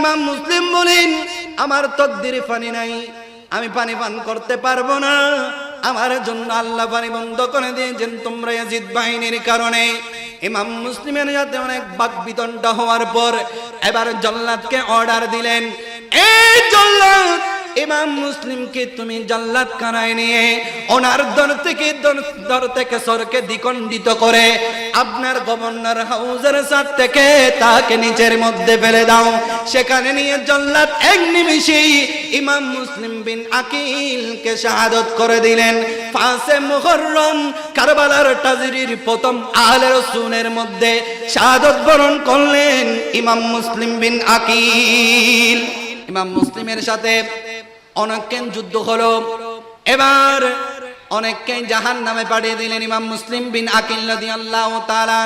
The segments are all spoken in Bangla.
ইমাম মুসলিম বলেন, আমার তকদিরে পানি নাই, আমি পানি পান করতে পারবো না, আমার জন্য আল্লাহ পানি বন্ধ করে দিয়েছেন তোমরা ইয়াজিদ বাহিনীর কারণে। ইমাম মুসলিমের সাথে অনেক বাকবিতণ্ডা হওয়ার পর এবার জল্লাদকে অর্ডার দিলেন, এই জল্লাদ, ইমাম মুসলিমকে তুমি জল্লাদ খানায় নিয়ে ওনার দর থেকে সরকে দ্বিখণ্ডিত করে আপনার গভর্নর হাউসের ছাদ থেকে তাকে নিচের মধ্যে ফেলে দাও। সেখানে নিয়ে জল্লাদ এক নিমিষেই ইমাম মুসলিম বিন আকিলকে শাহাদত করে দিলেন। 5 মুহররম কারবালার তাজরির প্রথম আহলে রাসূলের মধ্যে শাহাদত বরণ করলেন ইমাম মুসলিম বিন আকিল। ইমাম মুসলিমের সাথে অনেকক্ষণ যুদ্ধ হলো, এবার অনেককে জাহান্নামে পাঠিয়ে দিলেন ইমাম মুসলিম বিন আকিল রাদিয়াল্লাহু তাআলা।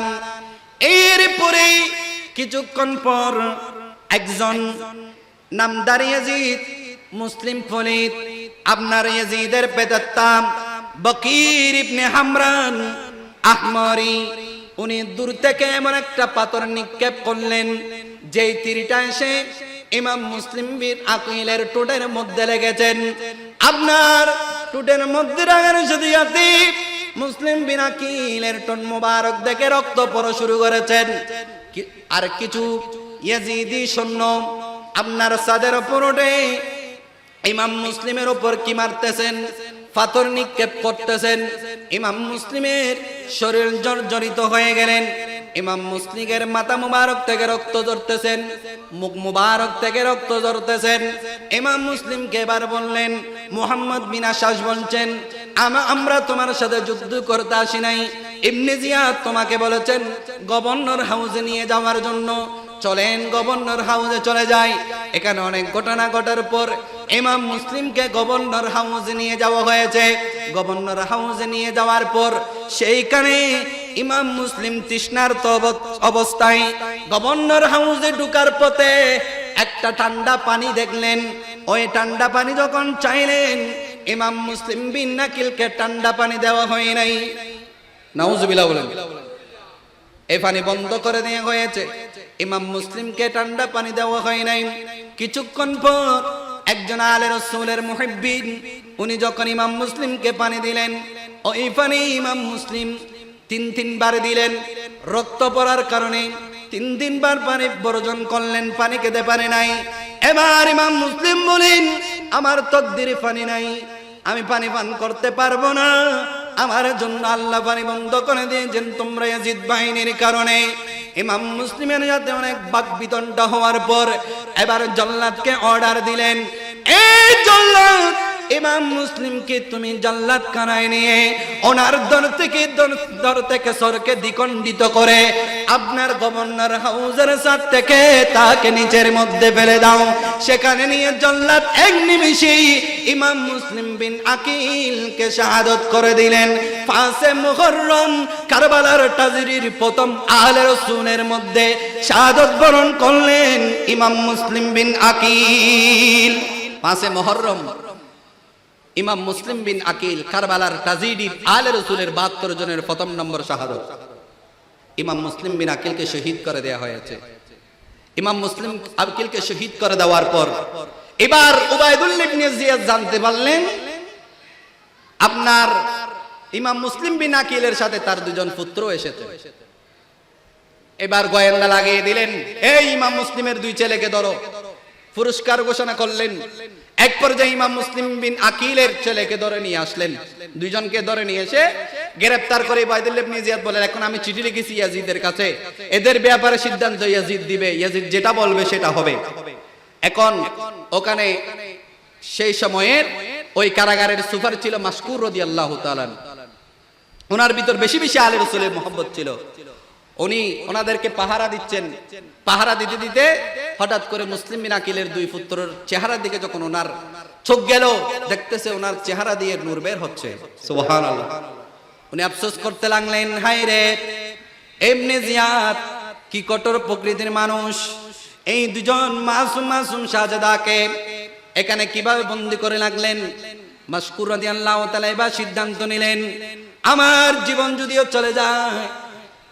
এরপরে কিছুক্ষণ পর একজন নামদার ইয়াজিদ মুসলিম ফলিত, আপনার ইয়াজিদের পেতাত্তা বকির ইবনে হামরান আহমরি, উনি দূর থেকে এমন একটা পাথর নিক্ষেপ করলেন যেই তীরটা এসে ইমাম মুসলিম বিন আকিলের ঠোঁটের মধ্যে লেগেছেন। আপনার ঠোঁটের মধ্যে লাগার সাথে সাথে মুসলিম বিন আকিলের ঠোঁট মোবারক দেখে রক্ত পড়া শুরু করেছেন। আর কিছু ইয়াজিদি সৈন্য আপনার ছাদের উপর উঠে ইমাম মুসলিমের উপর কি মারতেছেন, পাথর নিক্ষেপ করতেছেন। ইমাম মুসলিমের শরীর জর্জরিত হয়ে গেলেন। ইমাম মুসলিমের মাথা মুবারক থেকে রক্ত ঝরতেছেন, মুখ মুবারক থেকে রক্ত ঝরতেছেন। ইমাম মুসলিমকে এবার বললেন, মুহাম্মদ বিন আশাস বলছেন, আমরা তোমার সাথে যুদ্ধ করতে আসি নাই, ইবনে জিয়াদ তোমাকে বলেছেন গভর্নর হাউসে নিয়ে যাওয়ার জন্য, চলেন গভর্নর হাউসে চলে যাই। এখানে অনেক ঘটনা ঘটার পর ইমাম মুসলিমকে গভর্নর হাউসে নিয়ে যাওয়া হয়েছে। গভর্নর হাউসে নিয়ে যাওয়ার পর সেইখানে ইমাম মুসলিম তৃষ্ণার্ত অবস্থায় গভর্নর হাউসে ঢুকার পথে একটা ঠান্ডা পানি দেখলেন। ওই ঠান্ডা পানি যখন চাইলেন, ইমাম মুসলিম বিন আকিলকে ঠান্ডা পানি দেওয়া হয় নাই। নাউজুবিল্লাহ বলেন। এই পানি বন্ধ করে দেওয়া হয়েছে, ইমাম মুসলিমকে ঠান্ডা পানি দেওয়া হয় নাই। কিছুক্ষণ পর একজন আলে রাসূলের মুহিব্বিন, উনি যখন ইমাম মুসলিমকে পানি দিলেন, ওই পানি ইমাম মুসলিম 3 বার দিলেন। রক্ত পড়ার কারণে 3 বার পানি বর্জন করলেন, পানি খেতে পারে নাই। এবার ইমাম মুসলিম বলেন, আমার তকদিরে পানি নাই, আমি পানি পান করতে পারবো না, আমার জন্য আল্লাহ পানি বন্ধ করে দিয়েছেন তোমরা ইয়াজিদ বাহিনীর কারণে। ইমাম মুসলিমের সাথে অনেক বাকবিতণ্ডা হওয়ার পর এবার জল্লাদকে অর্ডার দিলেন, এই জল্লাদ, ইমাম মুসলিমকে তুমি জল্লাদ খানায় নিয়ে ওনার দর থেকে সরকে দ্বিখণ্ডিত করে আপনার গভর্নর হাউসের ছাদ থেকে তাকে নিচের মধ্যে ফেলে দাও। সেখানে নিয়ে জল্লাদ এক নিমিষেই ইমাম মুসলিম বিন আকিলকে শাহাদত করে দিলেন। 5 মুহররম কারবালার তাজরির প্রথম আহলে রাসূলের মধ্যে শাহাদত বরণ করলেন ইমাম মুসলিম বিন আকিল। 5 মুহররম ইমাম মুসলিম বিন আকিল কারবালার তাজরির আহলে রাসূলের 72 জনের প্রথম নম্বর শাহাদত। ইমাম মুসলিম বিন আকিলকে শহীদ করে দেয়া হয়েছে। ইমাম মুসলিম আকিলকে শহীদ করে দেওয়ার পর এবার উবাইদুল্লাহ ইবনে জিয়াদ জানতে পারলেন আপনার ইমাম মুসলিম বিন আকিলের সাথে তার 2 জন পুত্র এসেছে। এবার গোয়েন্দা লাগিয়ে দিলেন, এই ইমাম মুসলিমের 2 ছেলেকে ধরো। পুরস্কার ঘোষণা করলেন। এক পর্যায়ে ইমাম মুসলিম বিন আকিলের ছেলেকে ধরে নিয়ে আসলেন। 2 জনকে ধরে নিয়ে এসে গ্রেফতার করে উবাইদুল্লাহ ইবনে জিয়াদ বলেন, এখন আমি চিঠি লিখেছি ইয়াজিদের কাছে, এদের ব্যাপারে সিদ্ধান্ত ইয়াজিদ দিবে, ইয়াজিদ যেটা বলবে সেটা হবে। এখন ওখানে সেই সময়ের ওই কারাগারের সুপার ছিল মাশকুর রাদিয়াল্লাহু তাআলা। ওনার ভিতর বেশি বেশি আলে রাসূলের মহব্বত ছিল। উনি ওনাদেরকে পাহারা দিচ্ছেন। পাহারা দিতে দিতে হঠাৎ করে মুসলিম বিন আকিলের 2 পুত্রের চেহারার দিকে যখন ওনার চোখ গেল, দেখতেছে ওনার চেহারা দিয়ে নূর বের হচ্ছে। সুবহানাল্লাহ। উনি আফসোস করতে লাগলেন, হায় রে, ইবনে জিয়াদ কি কঠোর প্রকৃতির মানুষ, এই 2 জন মাসুম শাহজাদাকে এখানে কিভাবে বন্দী করে লাগলেন। মাশকুর রাদিয়াল্লাহু তাআলা এবার সিদ্ধান্ত নিলেন, আমার জীবন যদিও চলে যায়,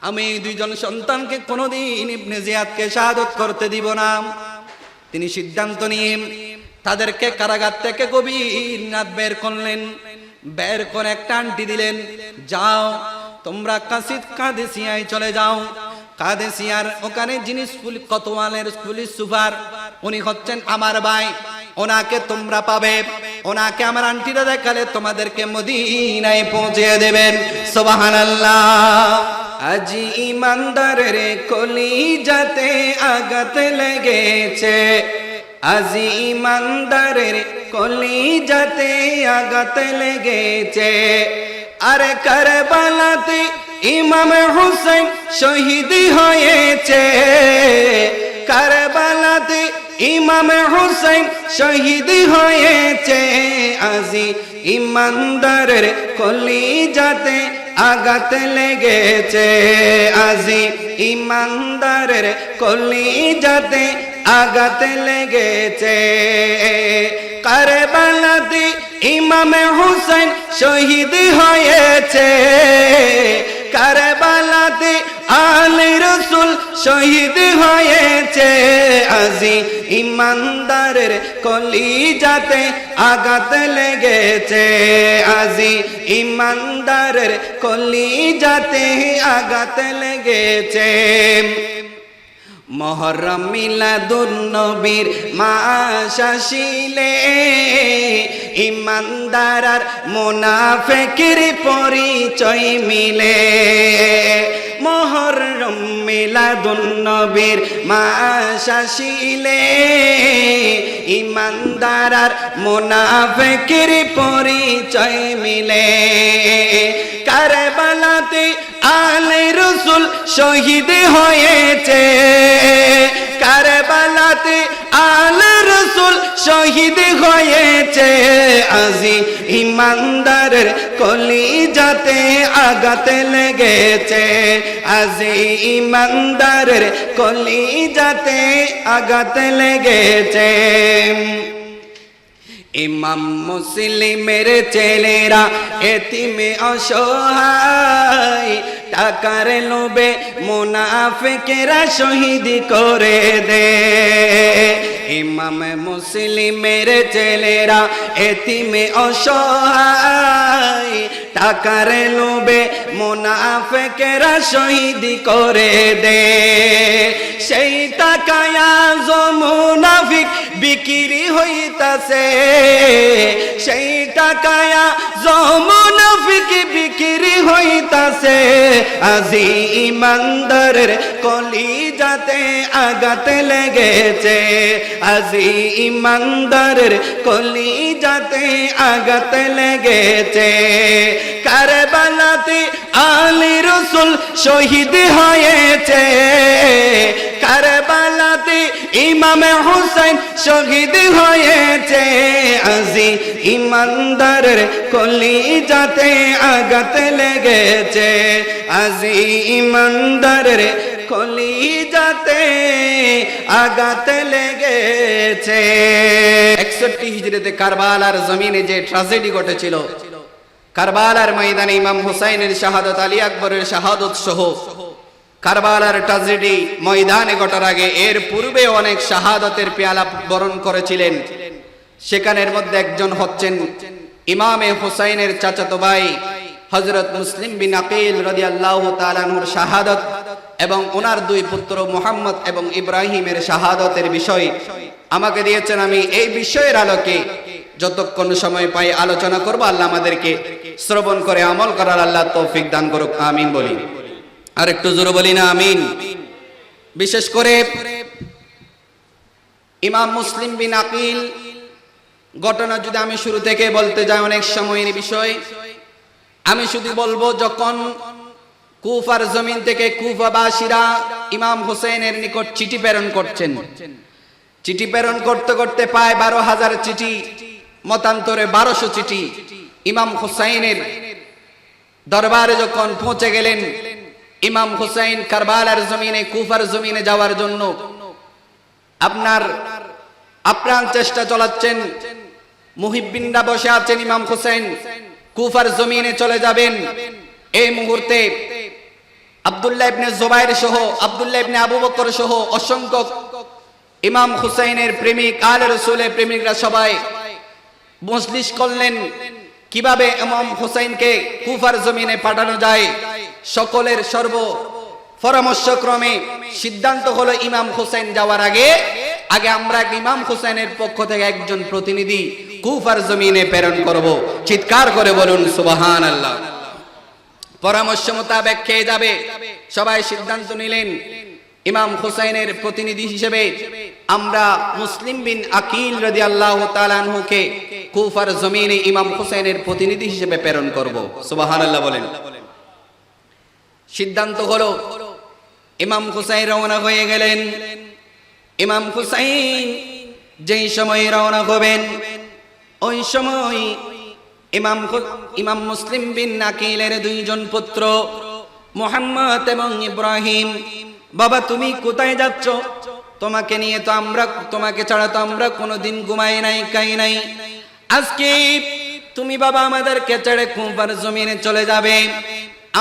আমি 2 জন সন্তানকে কোনোদিন ইবনে জিয়াদকে শাহাদত করতে দিব না। তিনি সিদ্ধান্ত নিয়ে তাদেরকে কারাগার থেকে গভীর রাত বের করলেন। বের করে একটা আংটি দিলেন, যাও তোমরা কাদেসিয়ায় চলে যাও। কাদেসিয়ার ওখানে যিনি কোতোয়ালের পুলিশ সুপার, উনি হচ্ছেন আমার ভাই, ওনাকে তোমরা পাবে। ওনাকে আমার আন্টিটা দেখালে তোমাদেরকে মদিনায় পৌঁছে দেবেন। সুবহানাল্লাহ। আজি ইমানদারের কলিজাতে আঘাত লেগেছে, আজি ইমানদারের কলিজাতে আঘাত লেগেছে। আরে কারবালাতে ইমাম হুসাইন শহীদ হয়েছে, কারবালাতে ইমাম হুসাইন শহীদ হয়েছে। আজি ইমানদারের কলিজাতে আঘাত লেগেছে, আজি ইমানদারের কলিজাতে আঘাত লেগেছে। কারবালাতে ইমাম হুসাইন শহীদ হয়েছে, কারবালাতে আলে রাসূল শহীদ হয়েছে। আজি ইমানদারের কলিজাতে আঘাত লেগেছে, আজি ইমানদারের কলিজাতে আঘাত লেগেছে। মুহররম মিলাদুন নবীর মাস আসিলে ইমানদার আর মুনাফিকের পরিচয় মিলে। মুহররম মিলাদুন নবীর মাস আসিলে ইমানদার আর মুনাফিকের পরিচয় মিলে। কারবালাতে আলে রাসূল শহীদ হয়েছে, কারবালাতে আলে রাসূল শহীদ হয়েছে। আজি ইমানদারের কলিজাতে আঘাত লেগেছে, আজি ইমানদারের কলিজাতে আঘাত লেগেছে। ইমাম মুসলিমের ছেলেরা এতিমে অসহায়, টাকার লোভে মুনাফিকেরা শহীদ করে দে। ইমাম মুসলিমের ছেলেরা এতিমে অসহায়, টাকার লোভে মুনাফিকেরা শহীদ করে দে। সেই টাকায় আজ মুনাফিক বিক্রি হইতাছে, সেই টাকায় আজ মুনাফিক বিক্রি হইতাছে। আজি ইমানদারের কলিজাতে আঘাত লেগেছে, আজি ইমানদারের কলিজাতে আঘাত লেগেছে। কারবালাতে আলী রাসূল শহীদ হয়েছে, কারবালাতে ইমাম হুসাইন শহীদ হয়েছে। আজি ইমানদারের কলিজাতে আঘাত লেগেছে, আজি ইমানদারের কলিজাতে আঘাত লেগেছে। 61 হিজরিতে কারবালার জমিনে যে ট্র্যাজেডি ঘটেছিল, কারবালার ময়দানে ইমাম হুসাইনের শাহাদাত, আলী আকবরের শাহাদাত সহ কারবালার ট্র্যাজেডি ময়দানে ঘটার আগে এর পূর্বে অনেক শাহাদাতের পেয়ালা বরণ করেছিলেন। সেখানের মধ্যে একজন হচ্ছেন ইমামে হুসাইনের চাচাতো ভাই হযরত মুসলিম বিন আকিল রাদিয়াল্লাহু তাআলা আনহুর শাহাদাত এবং ওনার দুই পুত্র মুহাম্মদ এবং ইব্রাহিমের শাহাদাতের বিষয় আমাকে দিয়েছেন। আমি এই বিষয়ের আলোকে যতক্ষণ সময় পাই আলোচনা করব। আল্লাহ আমাদেরকে শ্রবণ করে আমল করার আল্লাহ তৌফিক দান করুক, আমিন বলি। আর একটু জোরে বলি না আমিন। বিশেষ করে ইমাম মুসলিম বিন আকিল ঘটনা যদি আমি শুরু থেকে বলতে যাই অনেক সময়ের বিষয়। আমি শুধু বলবো, যখন কুফার জমিন থেকে কুফাবাসীরা ইমাম হুসাইনের নিকট চিঠি প্রেরণ করছেন, চিঠি প্রেরণ করতে করতে প্রায় 12,000 চিঠি, মতান্তরে 1200 চিঠি ইমাম হুসাইনের দরবারে যখন পৌঁছে গেলেন, ইমাম হুসাইন কারবালার জমিনে কুফার জমিনে যাওয়ার জন্য আপনার আপ্রাণ চেষ্টা চালাচ্ছেন। মুহিব্বিনরা বসে আছেন, ইমাম হুসাইন কুফার জমিনে চলে যাবেন। এই মুহূর্তে আব্দুল্লাহ ইবনে জুবাইর সহ, আব্দুল্লাহ ইবনে আবু বকর সহ অসংখ্য ইমাম হুসাইনের প্রেমিক আলে রাসূলের প্রেমিকরা সবাই মজলিস করলেন কিভাবে ইমাম হুসাইনকে কুফার জমিনে পাঠানো যায়। সকলের সর্ব পরামর্শক্রমে সিদ্ধান্ত হলো ইমাম হুসাইন যাওয়ার আগে আমরা ইমাম হুসাইনের পক্ষ থেকে একজন প্রতিনিধি কুফার জমিনে প্রেরণ করব। চিৎকার করে বলুন সুবহানাল্লাহ। পরামর্শ মোতাবেক খেয়ে যাবে, সবাই সিদ্ধান্ত নিলেন ইমাম হুসাইনের প্রতিনিধি হিসেবে আমরা মুসলিম বিন আকিল রাদিয়াল্লাহু তাআলা আনহুকে কুফার জমিনে ইমাম হুসাইনের প্রতিনিধি হিসেবে প্রেরণ করব। সুবহানাল্লাহ বলেন। সিদ্ধান্ত হলো ইমাম হুসাইন রওনা হয়ে গেলেন। ইমাম হুসাইন যেই সময় রওনা হবেন ওই সময় ইমাম মুসলিম বিন আকিলের দুইজন পুত্র মুহাম্মদ এবং ইব্রাহিম, বাবা তুমি কোথায় যাচ্ছ? তোমাকে নিয়ে তো তোমাকে ছাড়া তো আমরা কোনোদিন ঘুমাই নাই খাই নাই, আজকে তুমি বাবা আমাদেরকে ছেড়ে কুফার জমিনে চলে যাবে,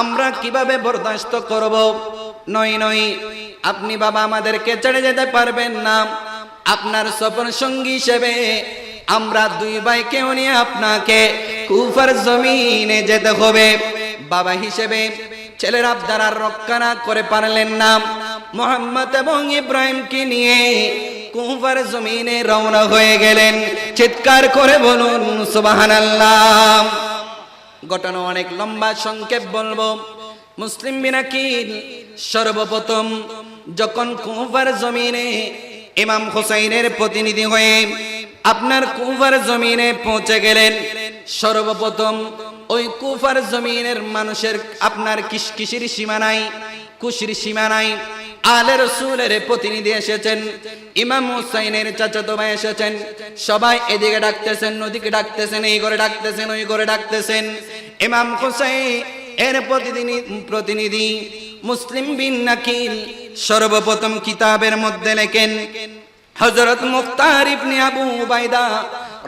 আমরা কিভাবে বরদাস্ত করব? নয় আপনি বাবা আমাদেরকে ছেড়ে যেতে পারবেন না, আপনার সফর সঙ্গী হিসেবে আমরা দুই ভাইকেও নিয়ে আপনাকে কুফার জমিনে যেতে হবে। বাবা হিসেবে ছেলের আবদার আর রক্ষা না করে পারলেন না, মুহাম্মদ এবং ইব্রাহিমকে নিয়ে কুফার জমিনে রওনা হয়ে গেলেন। চিৎকার করে বলুন সুবহানাল্লাহ। ঘটনা অনেক লম্বা, সংক্ষেপ বলবো। মুসলিম বিন আকিল সর্বপ্রথম যখন কুফার জমিনে ইমাম হুসাইনের প্রতিনিধি হয়ে আপনার কুফার জমিনে পৌঁছে গেলেন, সর্বপ্রথম ওই কুফার জমিনের মানুষের আপনার কিসকিসির সীমা নাই, খুশির সীমা নাই। আলে রাসূলের প্রতিনিধি এসেছেন, ইমাম হুসাইনের চাচাতো ভাই এসেছেন, সবাই এদিকে ডাকতেছেন, ওদিকে ডাকতেছেন, এই ঘরে ডাকতেছেন, ওই ঘরে ডাকতেছেন। ইমাম হুসাইন এর প্রতিনিধি মুসলিম বিন আকিল সর্বপ্রথম কিতাবের মধ্যে লেখেন হযরত মুখতার ইবনে আবু উবাইদা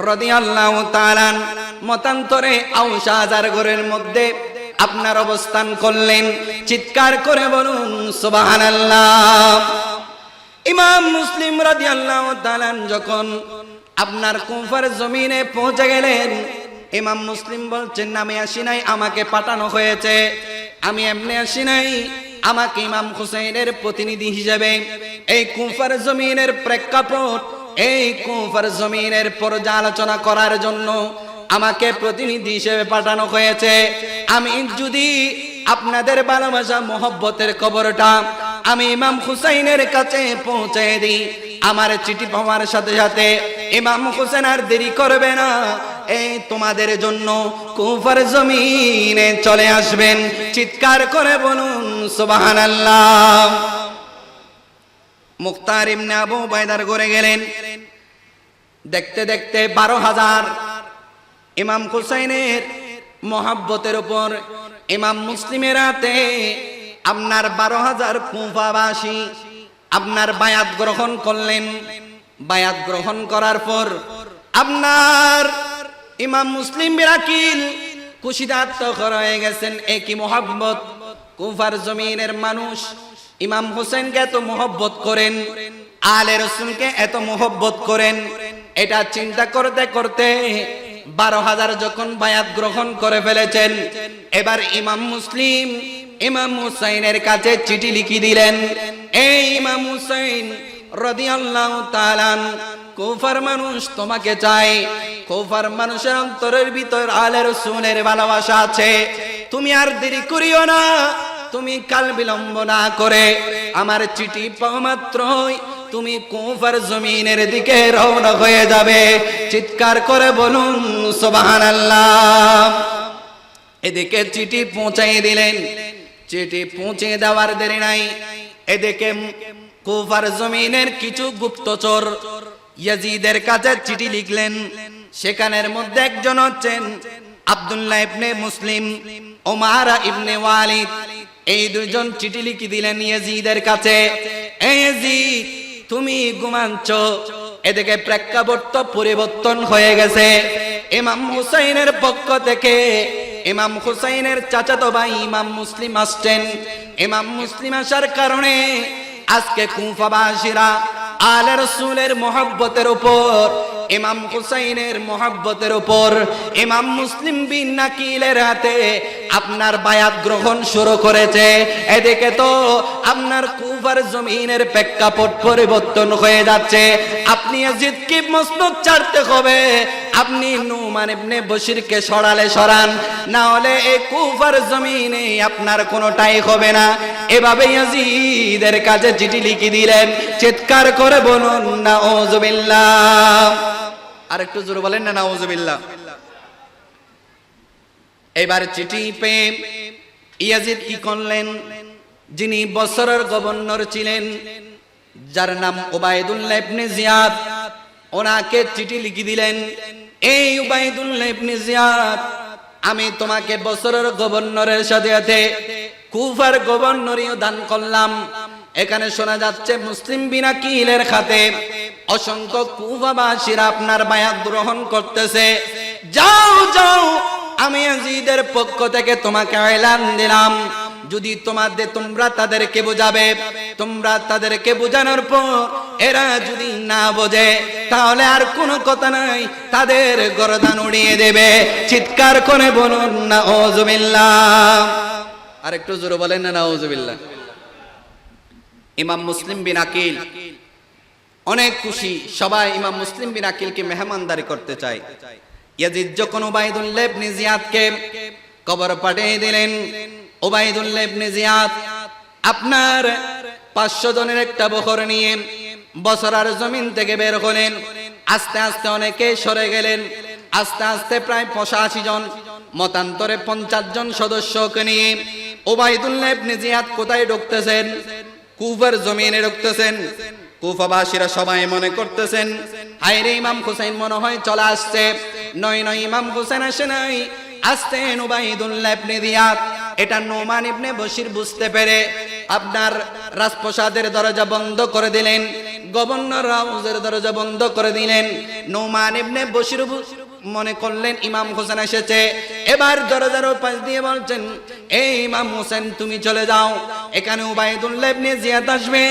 রাদিয়াল্লাহু তাআলা মতান্তরে আওস আজার ঘরের মধ্যে আপনার অবস্থান করলেন। চিৎকার করে বলুন সুবহানাল্লাহ। ইমাম মুসলিম রাদিয়াল্লাহু তাআলা যখন আপনার কুফার জমিনে পৌঁছে গেলেন, ইমাম মুসলিম বলছেন আমি আসি নাই, আমাকে পাঠানো হয়েছে, আমি এমনি আসি নাই, আমাকে ইমাম হুসাইনের প্রতিনিধি হিসেবে এই কুফার জমিনের প্রেক্ষাপট, এই কুফার জমিনের পর্যালোচনা করার জন্য আমাকে প্রতিনিধি হিসেবে পাঠানো হয়েছে। আমি যদি আপনাদের ভালোবাসা মোহব্বতের খবরটা আমি ইমাম হুসাইনের কাছে পৌঁছে দিই, আমার চিঠি পাওয়ার সাথে সাথে ইমাম হুসাইন আর দেরি করবে না, এই তোমাদের জন্য কুফার জমিনে চলে আসবেন। চিৎকার করে বলুন সুবহানাল্লাহ। মুখতার ইবনে আবু উবাইদার ঘরে গেলেন, দেখতে দেখতে 12,000 ইমাম হুসাইনের মোহাব্বতের উপর ইমাম মুসলিমের হাতে আপনার 12,000 কুফাবাসী আপনার বায়াত গ্রহণ করলেন। বায়াত গ্রহণ করার পর আপনার ইমাম মুসলিম বিন আকিল খুশিতে আত্মহর হয়ে গেছেন। একই মোহাব্বত, কুফার জমিনের মানুষ ইমাম হোসেনকে এত মোহব্বত করেন, আলে রাসূলকে এত মোহব্বত করেন, এটা চিন্তা করতে করতে 12,000 যখন বায়াত গ্রহণ করে ফেলেছেন, এবার ইমাম মুসলিম ইমাম হুসাইনের কাছে চিঠি লিখে দিলেন, এই ইমাম হুসাইন রাদিয়াল্লাহু তাআলা, কুফার মানুষ তোমাকে চায়, কুফার মানুষের অন্তরের ভিতর আলে রাসূলের ভালোবাসা আছে, তুমি আর দেরি করিও না, তুমি কাল বিলম্ব না করে আমার চিঠি পাওয়া মাত্রই তুমি কুফার জমিনের দিকে রওনা হয়ে যাবে। চিৎকার করে বলুন সুবহানাল্লাহ। এদিকে চিঠি পৌঁছাই দিলেন। চিঠি পৌঁছে দেওয়ার দেরি নাই, এদিকে কুফার জমিনের কিছু গুপ্তচর ইয়াজিদের কাছে চিঠি লিখলেন। সেখানের মধ্যে একজন হচ্ছেন আব্দুল্লাহ ইবনে মুসলিম, ওমারা ইবনে ওয়ালিদ, এই দুইজন চিঠি লিখে দিলেন ইয়াজিদের কাছে, এই ইয়াজিদ তুমি ঘুমাচ্ছ। এদিকে প্রেক্ষাপট পরিবর্তন হয়ে গেছে। ইমাম হুসাইনের পক্ষ থেকে ইমাম হুসাইনের চাচাতো ভাই ইমাম মুসলিম আসছেন। ইমাম মুসলিম আসার কারণে আজকে কুফাবাসীরা আলে রাসূলের মহব্বতের উপর, ইমাম হুসাইনের মহব্বতের উপর ইমাম মুসলিম বিন নাকিলের হাতে আপনার বায়াত গ্রহণ শুরু করেছে। এদিকে তো আপনার কুফার জমিনের প্রেক্ষাপট পরিবর্তন হয়ে যাচ্ছে। আপনি ইয়াজিদকে মসনদ ছাড়তে হবে, আপনি নুমান ইবনে বশিরকে সরালে সরান, না হলে এই কুফার জমিনে আপনার কোনোটাই হবে না। এভাবে ইয়াজিদের কাছে চিঠি লিখে দিলেন। চিৎকার করে বলুন নাউযুবিল্লাহ। আর একটু জোরে বলেন না নাউযুবিল্লাহ। এবার চিঠি পেয়ে ইয়াজিদ কি করলেন, যিনি বসরার গভর্নর ছিলেন, যার নাম উবাইদুল্লাহ ইবনে জিয়াদ, ওনাকে চিঠি লিখে দিলেন, এই উবাইদুল্লাহ ইবনে জিয়াদ, আমি তোমাকে বসরার গভর্নরের সাথে সাথে কুফার গভর্নরিও দান করলাম। এখানে শোনা যাচ্ছে মুসলিম বিন আকিলের খাতে অসংখ্য কুফাবাসীরা আপনার বায়াত গ্রহণ করতেছে। যাও যাও, আমি ইয়াজিদের পক্ষ থেকে তোমাকে এলান দিলাম, যদি তোমরা তাদেরকে বোঝাবে, তোমরা তাদেরকে বোঝানোর পর এরা যদি না বোঝে তাহলে আর কোনো কথা নাই, তাদের গর্দান উড়িয়ে দেবে। চিৎকার করে বলুন নাউযুবিল্লাহ। আর একটু জোরে বলেন না নাউযুবিল্লাহ। ইমাম মুসলিম বিন আকিল অনেক খুশি, সবাই ইমাম মুসলিম বিন আকিলকে মেহমানদারি করতে চায়। ইয়াজিদ যখন উবাইদুল্লাহ ইবনে জিয়াদকে কবর পাঠিয়ে দিলেন, উবাইদুল্লাহ ইবনে জিয়াদ আপনার 500 জনের একটা বহর নিয়ে বসরার জমিন থেকে বের হলেন। আস্তে আস্তে অনেকে সরে গেলেন, আস্তে আস্তে প্রায় 85 জন, মতান্তরে 50 জন সদস্যকে নিয়ে উবাইদুল্লাহ ইবনে জিয়াদ কোথায় ঢুকতেছেন? কুফার জমিনে ঢুকতেছেন। কুফাবাসীরা সবাই মনে করতেছেন, হায়রে ইমাম হুসাইন মনে হয় চলে আসছে। নয় নয়, ইমাম হুসাইন আসে নাই, আসতেন উবাইদুল্লাহ ইবনে জিয়াদ। এটা নুমান ইবনে বশির বুঝতে পেরে আপনার রাজপ্রাসাদের দরজা বন্ধ করে দিলেন, গভর্নর হাউসের দরজা বন্ধ করে দিলেন। নুমান ইবনে বশির মনে করলেন ইমাম হোসেন এসেছে। এবার দরজার পাশ দিয়ে বলছেন, এই ইমাম হোসেন তুমি চলে যাও, এখানে উবাইদুল্লাহ ইবনে জিয়াদ আসবে,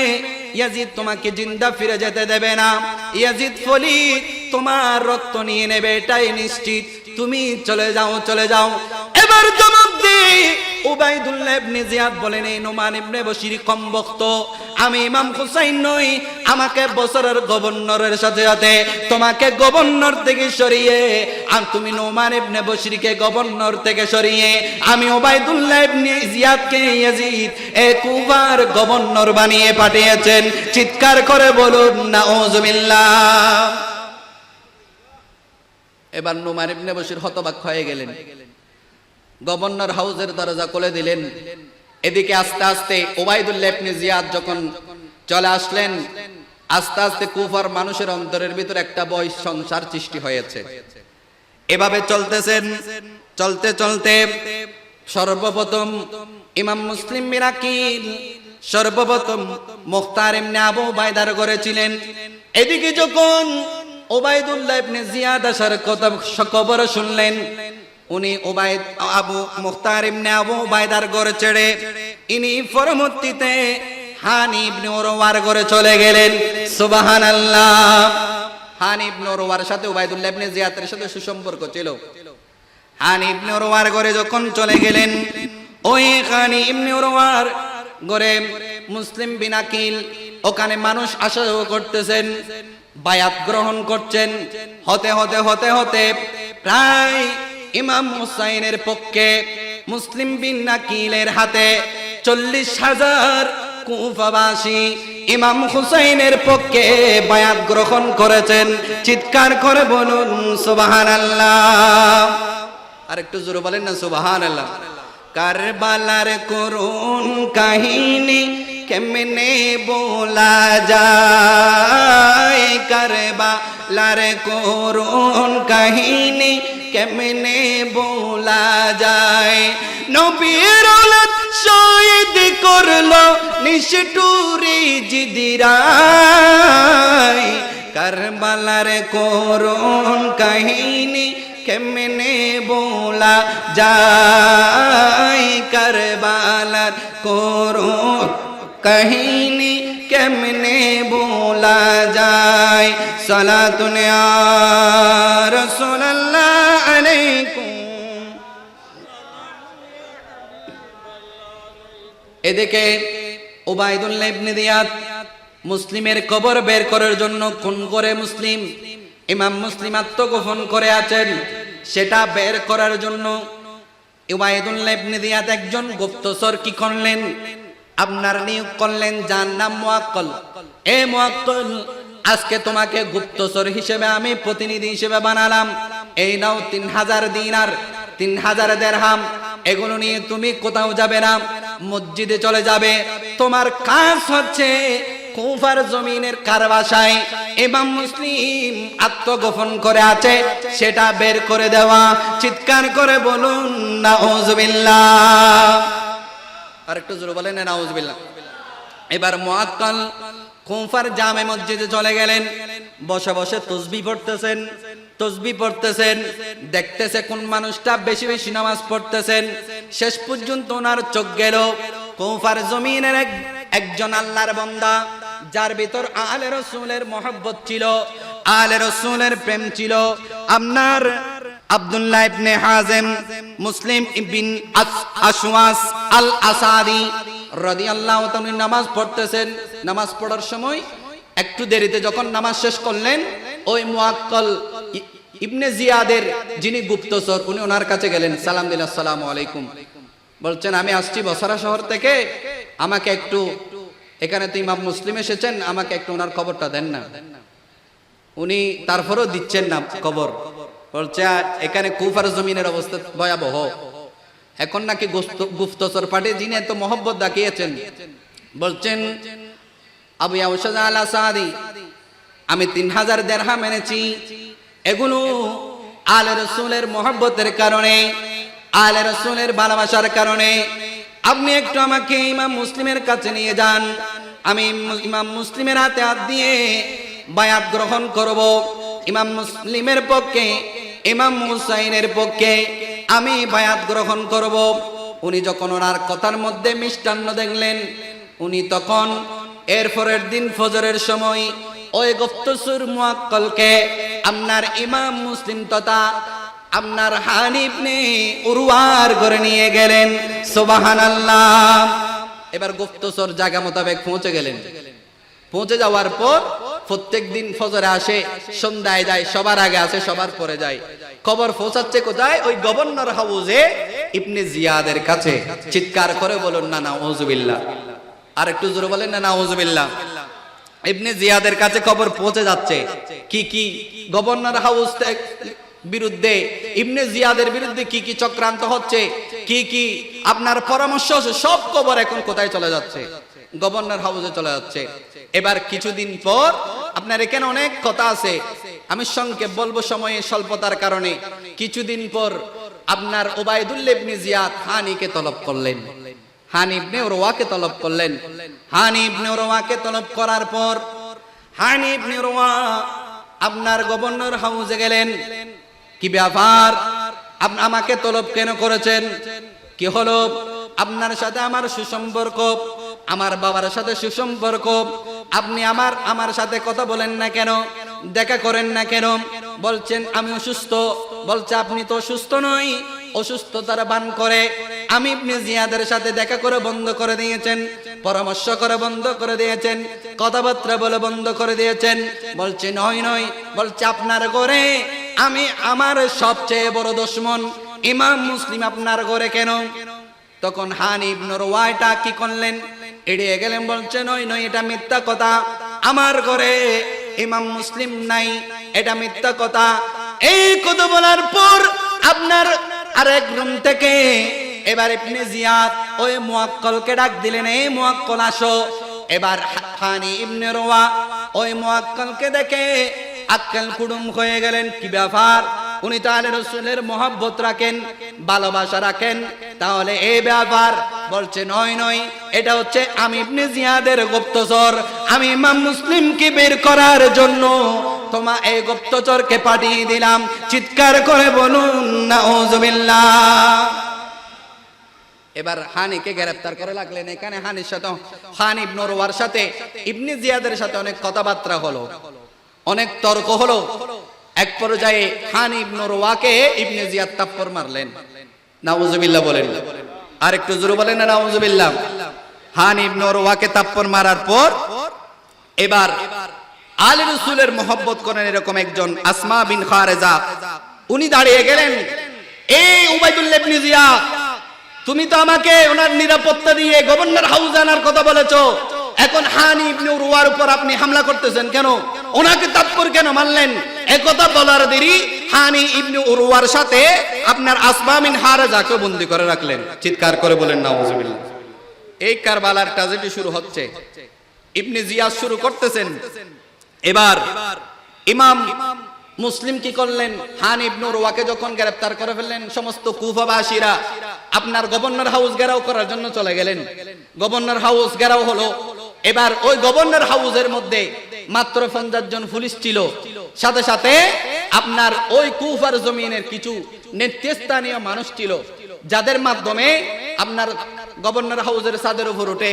ইয়াজিদ তোমাকে জিন্দা ফিরে যেতে দেবে না। ইয়াজিদ ফলিদ তোমার রক্ত নিয়ে নেবে, এটাই নিশ্চিত, তুমি চলে যাও, চলে যাও। এবার জবাব দিয়ে উবাইদুল্লাহ ইবনে জিয়াদ বলেন, এই নুমান ইবনে বশির কম বক্ত, আমি ইমাম হুসাইন নই, আমাকে বসরার গভর্নরের সাথে সাথে তোমাকে গভর্নর থেকে সরিয়ে, আর তুমি নুমান ইবনে বশিরকে গভর্নর থেকে সরিয়ে আমি উবাইদুল্লাহ ইবনে জিয়াদকে ইয়াজিদ এ কুফার গভর্নর বানিয়ে পাঠিয়েছেন। চিৎকার করে বলুন নাউযুবিল্লাহ। এবার নুমান ইবনে বশির হতবাক হয়ে গেলেন, গভর্নর হাউসের দরজা খুলে দিলেন। এদিকে আস্তে আস্তে উবাইদুল্লাহ ইবনে জিয়াদ যখন চলে আসলেন, আস্তে আস্তে কুফার মানুষের অন্তরের ভিতর একটা ভয় সংসার সৃষ্টি হয়েছে। এভাবে চলতেছেন, চলতে চলতে সর্বপ্রথম ইমাম মুসলিম বিন আকিল সর্বপ্রথম মুখতার ইবনে আবু উবাইদার করেছিলেন। এদিকে যখন উবাইদুল্লাহ ইবনে জিয়াদ আসার কথা খবর শুনলেন, উনি আবু মুখতার ইবনে আবু উবাইদার ঘরে ছেড়ে ইনি পরবর্তীতে হানি ইবনে উরওয়ার ঘরে চলে গেলেন। সুবহানাল্লাহ। হানি ইবনে উরওয়ার সাথে উবাইদুল্লাহ ইবনে জিয়াদের সাথে সুসম্পর্ক ছিল। হানি ইবনে উরওয়ার ঘরে যখন চলে গেলেন, ওই হানি ইবনে উরওয়ার ঘরে মুসলিম বিন আকিল ওখানে মানুষ আসা যাওয়া করতেছেন, বায়াত গ্রহণ করছেন। হতে হতে হতে হতে প্রায় ইমাম হুসাইনের পক্ষে মুসলিম বিন আকিলের হাতে 40,000 কুফাবাসী ইমাম হুসাইনের পক্ষে বায়াত গ্রহণ করেছেন। চিৎকার করে বলুন সুবহানাল্লাহ। আর একটু জোরে বলেন না সুবহানাল্লাহ। কারবালার করুণ কাহিনী কেমনে বলা যায়, কারবালার করুণ কাহিনী কেমনে বলা যায়, নবীর ঔলাদ শহীদ করলো নিষ্ঠুরী জিদিরায়, কারবালার করুণ কাহিনী কেমনে বলা যায়, কারবালার করুণ কাহিনী কেমনে বলা বলা যায় সালাতুন ইয়া রাসূলুল্লাহ আলাইকুম। এদিকে উবাইদুল্লাহ ইবনে জিয়াদ মুসলিমের কবর বের করার জন্য খুন করে মুসলিম ইমাম মুসলিম আত্মগোপন করে আছেন, সেটা বের করার জন্য উবাইদুল্লাহ ইবনে জিয়াদ একজন গুপ্তচর কি করলেন, আপনার নিয়োগ করলেন, যার নাম মুআক্কাল। এ মুআক্কাল, আজকে তোমাকে গুপ্তচর হিসেবে আমি প্রতিনিধি হিসেবে বানালাম, এই নাও 3000 দিনার 3000 দিরহাম, এগুলো নিয়ে তুমি কোথাও যাবে না, মসজিদে চলে যাবে। তোমার কাজ হচ্ছে কুফার জমিনের কার বাসায় ইমাম মুসলিম আত্মগোপন করে আছে সেটা বের করে দেওয়া। চিৎকার করে বলুন নাউজুবিল্লাহ। আর একটু জোরে বলেন নাউজুবিল্লাহ। এবার মুআক্কাল কুফার জামে মসজিদে চলে গেলেন, বসে বসে তসবিহ পড়তেছেন, দেখতেছে কোন মানুষটা বেশি বেশি নামাজ পড়তেছেন। শেষ পর্যন্ত ওনার চোখ গেল কুফার জমিনের একজন আল্লাহর বান্দা, যার ভিতর আলে রাসূলের মহব্বত ছিল, আলে রাসূলের প্রেম ছিল। আপনার আব্দুল্লাহ ইবনে হাজিম মুসলিম ইবন আশওয়াস আল আসাদি রাদিয়াল্লাহু তাআলা নামাজ পড়তেছেন। নামাজ পড়ার সময় একটু দেরিতে যখন নামাজ শেষ করলেন, ওই মুআক্কাল ইবনে জিয়াদের যিনি গুপ্তচর, উনি ওনার কাছে গেলেন, সালাম দিলেন, আসসালামু আলাইকুম। বলছেন আমি আসছি বসরা শহর থেকে, আমাকে একটু, এখানে তো ইমাম মুসলিম এসেছেন, আমাকে একটু ওনার খবরটা দেন না। উনি তারপরও দিচ্ছেন না খবর। বলছে এখানে কুফার জমিনের অবস্থা ভয়াবহ, এখন নাকি গুপ্তচর পাঠিয়ে যিনি এত মহব্বত দেখিয়েছেন। বলছেন আবু ইয়াউসাদ আল আসাদি, আমি 3000 দিরহাম এনেছি, এগুলো আলে রাসূলের মহব্বতের কারণে, আলে রাসূলের ভালোবাসার কারণে। আপনি একটু আমাকে ইমাম মুসলিমের কাছে নিয়ে যান, আমি ইমাম মুসলিমের হাতে হাত দিয়ে বায়াত গ্রহণ করব। ইমাম মুসলিমের পক্ষে, ইমাম হুসাইনের পক্ষে আমি বায়াত গ্রহণ করব। উনি যখন ওনার কথার মধ্যে মিষ্টান্ন দেখলেন, উনি তখন এরপরের দিন ফজরের সময় ওই গুপ্তচর মুআক্কালকে আপনার ইমাম মুসলিম তথা আপনার হানি ইবনে উরওয়ার ঘরে নিয়ে গেলেন। সুবহানাল্লাহ। এবার গুপ্তচর জায়গা মোতাবেক পৌঁছে গেলেন। পৌঁছে যাওয়ার পর প্রত্যেকদিন ফজরে আসে, সন্ধ্যায় যায়, সবার আগে আসে, সবার পরে যায়। খবর পৌঁছাচ্ছে কোথায়? ওই গভর্নর হাউসে ইবনে জিয়াদের কাছে। চিৎকার করে বলুন না নাউজুবিল্লাহ। আর একটু জোরে বলেন না নাউজুবিল্লাহ। ইবনে জিয়াদের কাছে খবর পৌঁছে যাচ্ছে। কি গভর্নর হাউস বিরুদ্ধে, ইবনে জিয়াদের বিরুদ্ধে কি চক্রান্ত হচ্ছে, কি আপনার পরামর্শ আছে, সব খবর এখন কোথায় চলে যাচ্ছে? গভর্নর হাউসে চলে যাচ্ছে। এবার কিছুদিন পর, আপনার এখানে অনেক কথা আছে, আমি সংক্ষেপ বলবো সময়ে স্বল্পতার কারণে। কিছুদিন পর আপনার উবাইদুল্লাহ ইবনে জিয়াদ হানিকে তলব করলেন, হানি ইবনে উরওয়াকে তলব করলেন। হানি ইবনে উরওয়াকে তলব করার পর হানি ইবনে উরওয়া আপনার গভর্নর হাউসে গেলেন। কি ব্যাপার, আপনি আমাকে তলব কেন করেছেন? কি হলো? আপনার সাথে আমার সুসম্পর্ক, আমার বাবার সাথে সুসম্পর্ক, আপনি আমার সাথে কথা বলেন না কেন, দেখা করেন না কেন? বলছেন আমি অসুস্থ। বলছে আপনি তো অসুস্থ নই, অসুস্থতার বান করে আমি ইবনে জিয়াদের সাথে দেখা করে বন্ধ করে দিয়েছেন, পরামর্শ করে বন্ধ করে দিয়েছেন, কথাবার্তা বলে বন্ধ করে দিয়েছেন। বলছে নয়। বলছে আপনার ঘরে আমি, আমার সবচেয়ে বড় দুশমন ইমাম মুসলিম আপনার ঘরে কেন? তখন হানি ইবনে উরওয়াটা কি করলেন? এড়িয়ে গেলেন। বলছে নয়, এটা মিথ্যা কথা, আমার ঘরে ইমাম মুসলিম নাই, এটা মিথ্যা কথা। এই কথা বলার পর আপনার আরেক রুম থেকে এবার ইবনে জিয়াদ ওই মুআক্কালকে ডাক দিলেন, এই মুআক্কাল আসো। এবার হানি ইবনে উরওয়া ওই মুআক্কালকে দেখে আক্কেল কুড়ুম হয়ে গেলেন। কি ব্যাপার? উনি তো আলে রাসূলের মহব্বত রাখেন, ভালোবাসা রাখেন, তাহলে এই ব্যাপার? বলছে নয়, এটা হচ্ছে আমি ইবনে জিয়াদের গুপ্তচর, আমি ইমাম মুসলিমকে বের করার জন্য তোমার এই গুপ্তচরকে পাঠিয়ে দিলাম। চিৎকার করে বলুন নাউজুবিল্লাহ। এবার হানিকে গ্রেফতার করে লাগলেন। এখানে হানির সাথে খান ইবনে উরওয়ার সাথে ইবনে জিয়াদের সাথে অনেক কথাবার্তা হলো, অনেক তর্ক হলো। এক পর্যায়ে খান ইবনে উরওয়াকে ইবনে জিয়াদ থাপ্পড় মারলেন। নাউজুবিল্লাহ বলেন, আর একটু জোরে বলেন না নাউজুবিল্লাহ। খান ইবনে উরওয়াকে থাপ্পড় মারার পর এবার আলী রাসূলের মহব্বত করেন এরকম একজন আসমা বিন খারেজা, উনি দাঁড়িয়ে গেলেন। এই উবাইদুল্লাহ ইবনে জিয়াদ, তুমি তো আমাকে ওনার নিরাপত্তা দিয়ে গভর্নর হাউস আনার কথা বলেছো, এখন হানি ইবনে উরওয়ার উপর আপনি হামলা করতেছেন কেন? ওনাকে থাপ্পড় কেন মারলেন? একথা বলার দেরি হানি ইবনে উরওয়ার সাথে আপনার আসমা বিন খারেজাকে বন্দী করে রাখলেন। চিৎকার করে বলেন নাউজুবিল্লাহ। এই কারবালার ট্র্যাজেডি শুরু হচ্ছে। ইবনে জিয়াদ শুরু করতেছেন। এবার ইমাম মুসলিম কি করলেন? খান ইবনে উরওয়াকে যখন গ্রেফতার করে ফেললেন, সমস্ত কুফাবাসীরা আপনার গভর্নর হাউস ঘেরাও করার জন্য চলে গেলেন। গভর্নর হাউস ঘেরাও হলো। এবার ওই গভর্নর হাউসের মধ্যে মাত্র 50 জন পুলিশ ছিল, সাথে সাথে আপনার ওই কুফার জমিনের কিছু নেতৃস্থানীয় মানুষ ছিল, যাদের মাধ্যমে আপনার গভর্নর হাউসের ছাদের উপর উঠে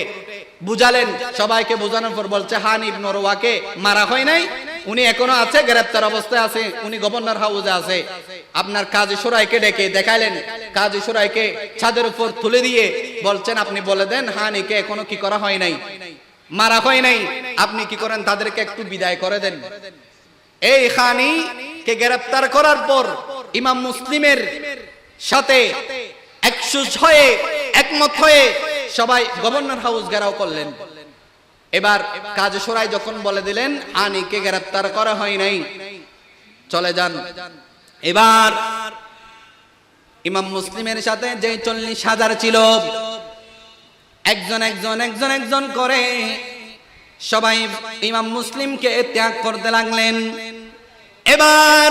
বুঝালেন। সবাইকে বোঝানোর পর বলছে হানি ইবনে উরওয়াকে মারা হয় নাই, উনি এখনো আছে, গ্রেফতার অবস্থায় আছে, উনি গভর্নর হাউসে আছে। আপনার কাজী সুরাইকে ডেকে দেখাইলেন। কাজী সুরাইকে ছাদের উপর তুলে দিয়ে বলছেন, আপনি বলে দেন হানিকে এখনো কি করা হয় নাই, মারা হয় নাই, আপনি কি করেন তাদেরকে একটু বিদায় করে দেন। এই খানিকে গ্রেফতার করার পর ইমাম মুসলিমের সাথে 106 একমত হয়ে সবাই গভর্নর হাউস ঘেরাও করলেন। এবার কাজী সুরাই যখন বলে দিলেন আনিকে গ্রেফতার করা হয় নাই, চলে যান। এবার ইমাম মুসলিমের সাথে যে 40,000 ছিল, একজন একজন একজন একজন করে সবাই ইমাম মুসলিমকে ত্যাগ করতে লাগলেন। এবার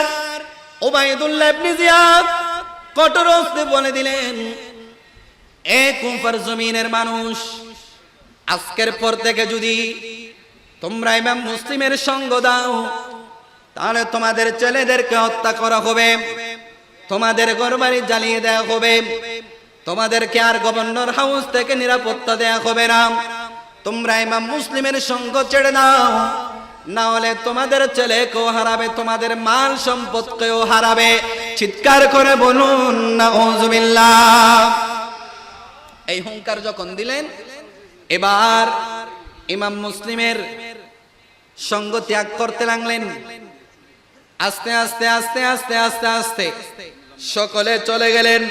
উবাইদুল্লাহ ইবনে জিয়াদ কঠোর হস্তে বলে দিলেন, এ কুফার জমিনের মানুষ, আজকের পর থেকে যদি তোমরা ইমাম মুসলিমের সঙ্গ দাও, তাহলে তোমাদের ছেলেদেরকে হত্যা করা হবে, তোমাদের ঘরবাড়ি জ্বালিয়ে দেওয়া হবে, তোমাদেরকে আর গভর্নর হাউস থেকে নিরাপত্তা দেয়া হবে না। তোমরা ইমাম মুসলিমের সঙ্গ ছেড়ে দাও, না হলে তোমাদের ছেলেকেও হারাবে, তোমাদের মাল সম্পদকেও হারাবে। চিৎকার করে বলুন নাউজুবিল্লাহ। এই হুঙ্কার যখন দিলেন, এবার ইমাম মুসলিমের সঙ্গ ত্যাগ করতে লাগলেন। আস্তে আস্তে আস্তে আস্তে আস্তে আস্তে সকলে চলে গেলেন।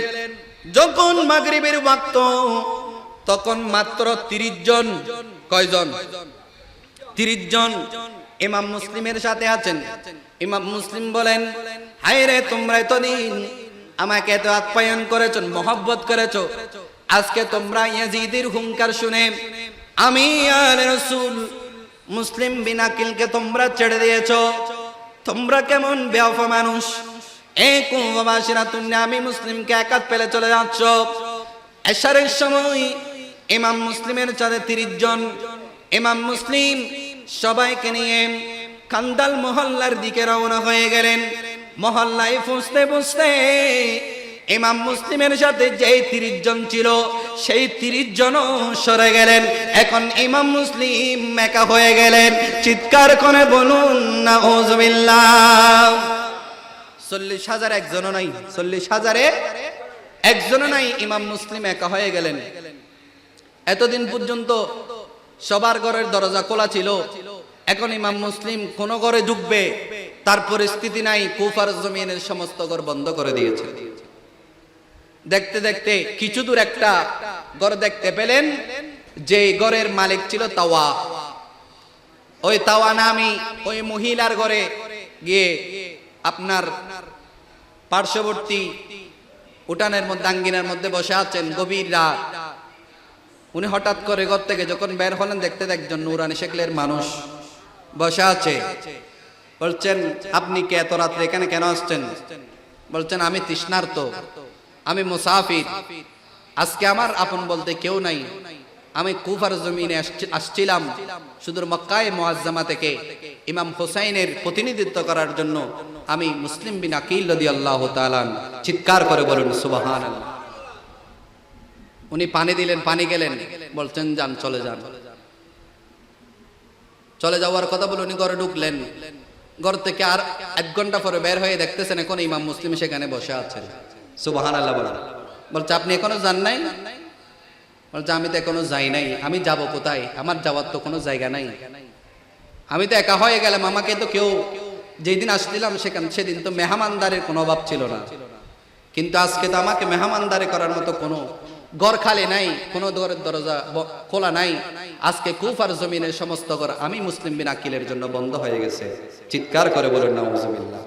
যখন মাগরিবের ওয়াক্ত, তখন মাত্র 30 জন। কয়জন? 30 জন ইমাম মুসলিমের সাথে আছেন। ইমাম মুসলিম বলেন, হায় রে, তোমরা এতদিন আমাকে এত আপ্যায়ন করেছো, মহব্বত করেছো, আজকে তোমরা ইয়াজিদের হুঙ্কার শুনে আমি আর রাসূল মুসলিম বিন আকিলকে তোমরা ছেড়ে দিয়েছো। তোমরা কেমন বেওয়াফা মানুষ! এই কুফাবাসীরা, তুমি আমি মুসলিমকে একাত পেলে চলে যাচ্ছ। এশারের সময় ইমাম মুসলিমের সাথে 30 জন ইমাম মুসলিম সবাইকে নিয়ে কান্দাল মহল্লার দিকে রওনা হয়ে গেলেন। মহল্লায় পৌঁছতে পৌঁছতে ইমাম মুসলিমের সাথে যেই 30 জন ছিল, সেই 30 জনও সরে গেলেন। এখন ইমাম মুসলিম একা হয়ে গেলেন। চিৎকার করে বলুন নাউজুবিল্লাহ। 40,000 একজনও নাই, 40,000-এ একজনও নাই। ইমাম মুসলিম একা হয়ে গেলেন। এতদিন পর্যন্ত সবার ঘরের দরজা খোলা ছিল, এখন ইমাম মুসলিম কোন ঘরে ঢুকবে তার পরিস্থিতি নাই। কুফার জমিনের সমস্ত ঘর বন্ধ করে দিয়েছে। দেখতে দেখতে কিছু দূর একটা ঘর দেখতে পেলেন, যে ঘরের মালিক ছিল তাওয়া। ওই তাওয়া নামি ওই মহিলার ঘরে গিয়ে আপনার পার্শ্ববর্তী উঠানের মধ্যে, আঙ্গিনার মধ্যে বসে আছেন। গভীর রাত। উনি হঠাৎ করে ঘর থেকে যখন বের হলেন, দেখতে একজন নুরানি শেকলের মানুষ বসে আছে। বলছেন, আপনি কে এত রাত্রে এখানে কেন আসছেন? বলছেন, আমি তৃষ্ণার্ত, আমি মুসাফির, আজকে আমার আপন বলতে কেউ নাই। আমি কুফার জমিনে আসছিলাম সুদূর মক্কায়ে মুআজ্জামা থেকে ইমাম হুসাইনের প্রতিনিধিত্ব করার জন্য। আমি মুসলিম বিন আকিল রাদিয়াল্লাহু তাআলা। চিৎকার করে বলুন সুবহানাল্লাহ। উনি পানি দিলেন, পানি গেলেন, বলছেন যান, চলে যান। চলে যাওয়ার কথা বলে উনি ঘরে ঢুকলেন। ঘর থেকে আর 1 ঘন্টা পরে বের হয়ে দেখতেছেন এখন ইমাম মুসলিম সেখানে বসে আছেন। সুবহানাল্লাহ বলেন। বলছে আপনি এখনো যান নাই? বলছে আমি তো এখনো যাই নাই। আমি যাব কোথায়? আমার যাওয়ার তো কোনো জায়গা নাই। আমি তো একা হয়ে গেলাম, আমাকে তো কেউ, যেদিন আসছিলাম সেদিন তো মেহমানদারের কোনো অভাব ছিল না, কিন্তু আজকে তো আমাকে মেহমানদারি করার মতো কোনো ঘর খালি নাই, কোনো ঘরের দরজা খোলা নাই। আজকে কুফার জমিনের সমস্ত ঘর আমি মুসলিম বিন আকিলের জন্য বন্ধ হয়ে গেছে। চিৎকার করে বলেন নাউজুবিল্লাহ।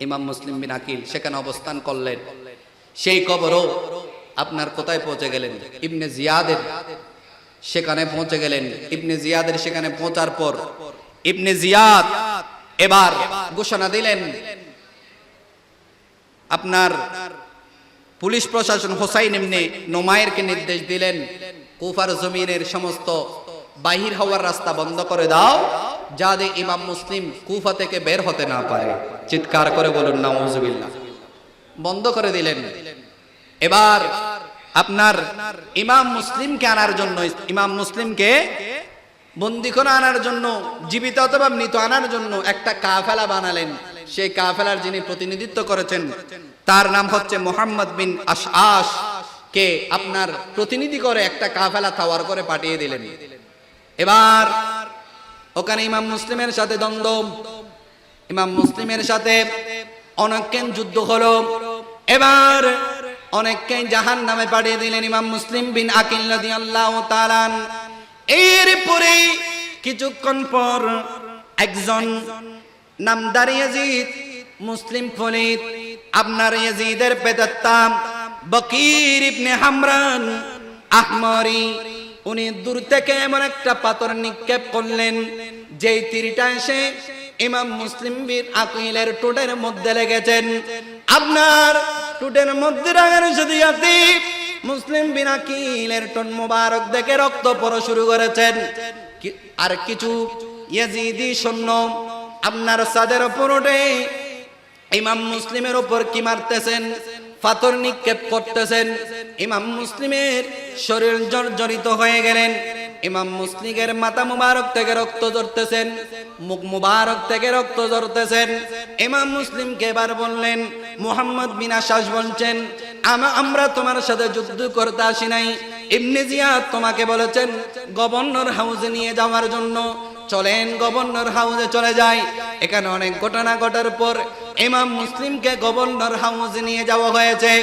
ইমাম মুসলিম বিন আকিল সেখানে অবস্থান করলেন। সেই কবরও আপনার কোথায় পৌঁছে গেলেন? ইবনে জিয়াদের সেখানে পৌঁছে গেলেন। ইবনে জিয়াদের সেখানে পৌঁছার পর ইবনে জিয়াদ এবার ঘোষণা দিলেন, আপনার পুলিশ প্রশাসন হোসাইন ইবনে নোমায়েরকে নির্দেশ দিলেন, কুফার জমিনের সমস্ত বাহির হওয়ার রাস্তা বন্ধ করে দাও, যাতে ইমাম মুসলিম কুফা থেকে বের হতে না পারে। চিৎকার করে বলুন নাউজুবিল্লাহ। বন্ধ করে দিলেন। এবার আপনার ইমাম মুসলিমকে আনার জন্য, ইমাম মুসলিমকে বন্দীখানা আনার জন্য, জীবিত অথবা মৃত আনার জন্য একটা কাফেলা বানালেন। সেই কাফেলার যিনি প্রতিনিধিত্ব করেছেন তার নাম হচ্ছে মুহাম্মদ বিন আশআশ কে আপনার প্রতিনিধি করে একটা কাফেলা তাওয়ার করে পাঠিয়ে দিলেন। এবার ওখানে ইমাম মুসলিমের সাথে দ্বন্দ্ব, ইমাম মুসলিমের সাথে অনেকক্ষণ যুদ্ধ হলো। এবার অনেককে জাহান্নামে পাঠিয়ে দিলেন ইমাম মুসলিম বিন আকিল রাদিয়াল্লাহু তাআলা। এরপরে কিছুক্ষণ পর একজন নামদার ইয়াজিদ, মুসলিম ফলিত, আপনার ইয়াজিদের পেতাত্তা বকির ইবনে হামরান আহমরি, উনি দূর থেকে এমন একটা পাথর নিক্ষেপ করলেন যেই তীরটা এসে ইমাম মুসলিম বিন আকিলের ঠোঁটের মধ্যে লেগেছেন। আপনার ঠোঁটের মধ্যে লাগার সাথে মুসলিম বিন আকিলের ঠোঁট মোবারক দেখে রক্ত পড়া শুরু করেছেন। আর কিছু ইয়াজিদি সৈন্য আপনার সাদের উপর উঠে ইমাম মুসলিমের উপর কি মারতেছেন, পাথর নিক্ষেপ করতেছেন। ইমাম মুসলিমের শরীর জর্জরিত হয়ে গেলেন। ইমাম মুসলিমের মাথা মুবারক থেকে রক্ত ঝরতেছেন, মুখ মুবারক থেকে রক্ত ঝরতেছেন। ইমাম মুসলিমকে এবার বললেন, মুহাম্মদ বিন আশআশ বলছেন, আমরা তোমার সাথে যুদ্ধ করতে আসি নাই। ইবনে জিয়াদ তোমাকে বলেছেন গভর্নর হাউসে নিয়ে যাওয়ার জন্য, চলেন গভর্নর হাউসে চলে যাই। এখানে অনেক ঘটনা ঘটার পর ইমাম মুসলিমকে গভর্নর হাউসে নিয়ে যাওয়া হয়েছে।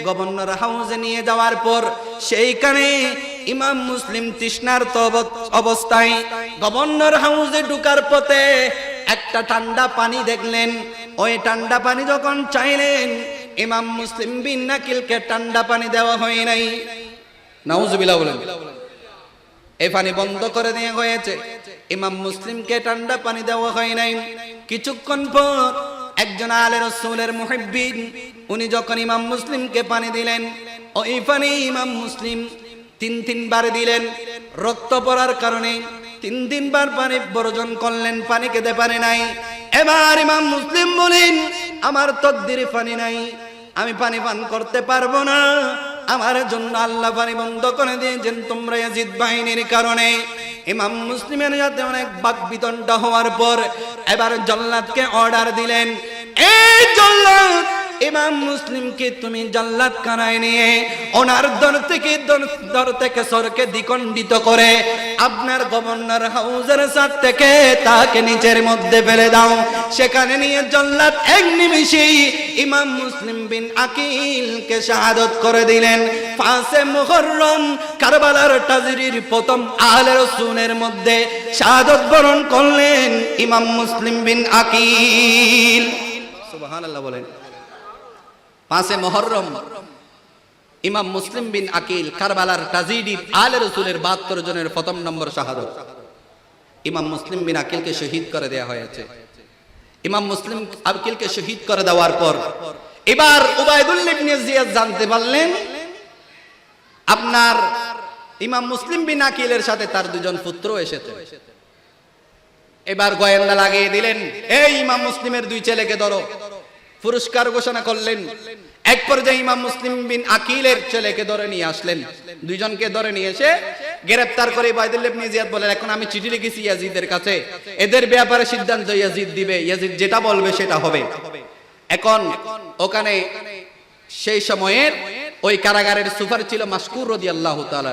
গভর্নর হাউসে নিয়ে যাওয়ার পর সেইখানে ইমাম মুসলিম তৃষ্ণার্ত অবস্থায় গভর্নর হাউসে ঢুকার পথে একটা ঠান্ডা পানি দেখলেন। ওই ঠান্ডা পানি যখন চাইলেন, ইমাম মুসলিম বিন আকিলকে ঠান্ডা পানি দেওয়া হয় নাই। নাউজুবিল্লাহ বলেন। এই পানি বন্ধ করে দেওয়া হয়েছে, ইমাম মুসলিমকে ঠান্ডা পানি দেওয়া হয় নাই। কিছুক্ষণ পর একজন আলে রাসূলের মুহিব্বিন, উনি যখন ইমাম মুসলিমকে পানি দিলেন, ওই পানি ইমাম মুসলিম 3 বার দিলেন। রক্ত পড়ার কারণে 3 বার পানি বর্জন করলেন, পানি খেতে পারে নাই। এবার ইমাম মুসলিম বলেন, আমার তকদিরে পানি নাই, আমি পানি পান করতে পারবো না, আমার জন্য আল্লাহ পানি বন্ধ করে দিয়েছেন তোমরা ইয়াজিদ বাহিনীর কারণে। ইমাম মুসলিমের সাথে অনেক বাকবিতণ্ডা হওয়ার পর এবার জল্লাদকে অর্ডার দিলেন, এই জল্লাদ, ইমাম মুসলিমকে তুমি জল্লাদ খানায় নিয়ে ওনার দর থেকে সরকে দ্বিখণ্ডিত করে আপনার গভর্নর হাউসের ছাদ থেকে তাকে নিচের মধ্যে ফেলে দাও। সেখানে নিয়ে জল্লাদ এক নিমিষেই ইমাম মুসলিম বিন আকিলকে শাহাদত করে দিলেন। 5 মুহররম কারবালার তাজরির প্রথম আহলে রাসূলের মধ্যে শাহাদত বরণ করলেন ইমাম মুসলিম বিন আকিল। সুবহানাল্লাহ বলেন। 5 মুহররম ইমাম মুসলিম বিন আকিল কারবালার তাজরির আহলে রাসূলের 72 জনের প্রথম নম্বর শাহাদত। ইমাম মুসলিম বিন আকিলকে শহীদ করে দেয়া হয়েছে। ইমাম মুসলিম আকিলকে শহীদ করে দেওয়ার পর এবার উবাইদুল্লাহ ইবনে জিয়াদ জানতে পারলেন আপনার ইমাম মুসলিম বিন আকিলের সাথে তার 2 জন পুত্র এসেছে। এবার গোয়েন্দা লাগিয়ে দিলেন, এই ইমাম মুসলিমের 2 ছেলেকে ধরো। পুরস্কার ঘোষণা করলেন, এক পর্যায়ে ইমাম মুসলিম বিন আকিলের ছেলেকে ধরে নিয়ে আসলেন, দুইজনকে ধরে নিয়ে এসে গ্রেফতার করে উবাইদুল্লাহ ইবনে জিয়াদ বলেন, এখন আমি চিঠি লিখেছি ইয়াজিদের কাছে, এদের ব্যাপারে সিদ্ধান্ত ইয়াজিদ দিবে, ইয়াজিদ যেটা বলবে সেটা হবে। এখন ওখানে সেই সময়ের ওই কারাগারের সুপার ছিল মাসকুর রাদিয়াল্লাহু তাআলা।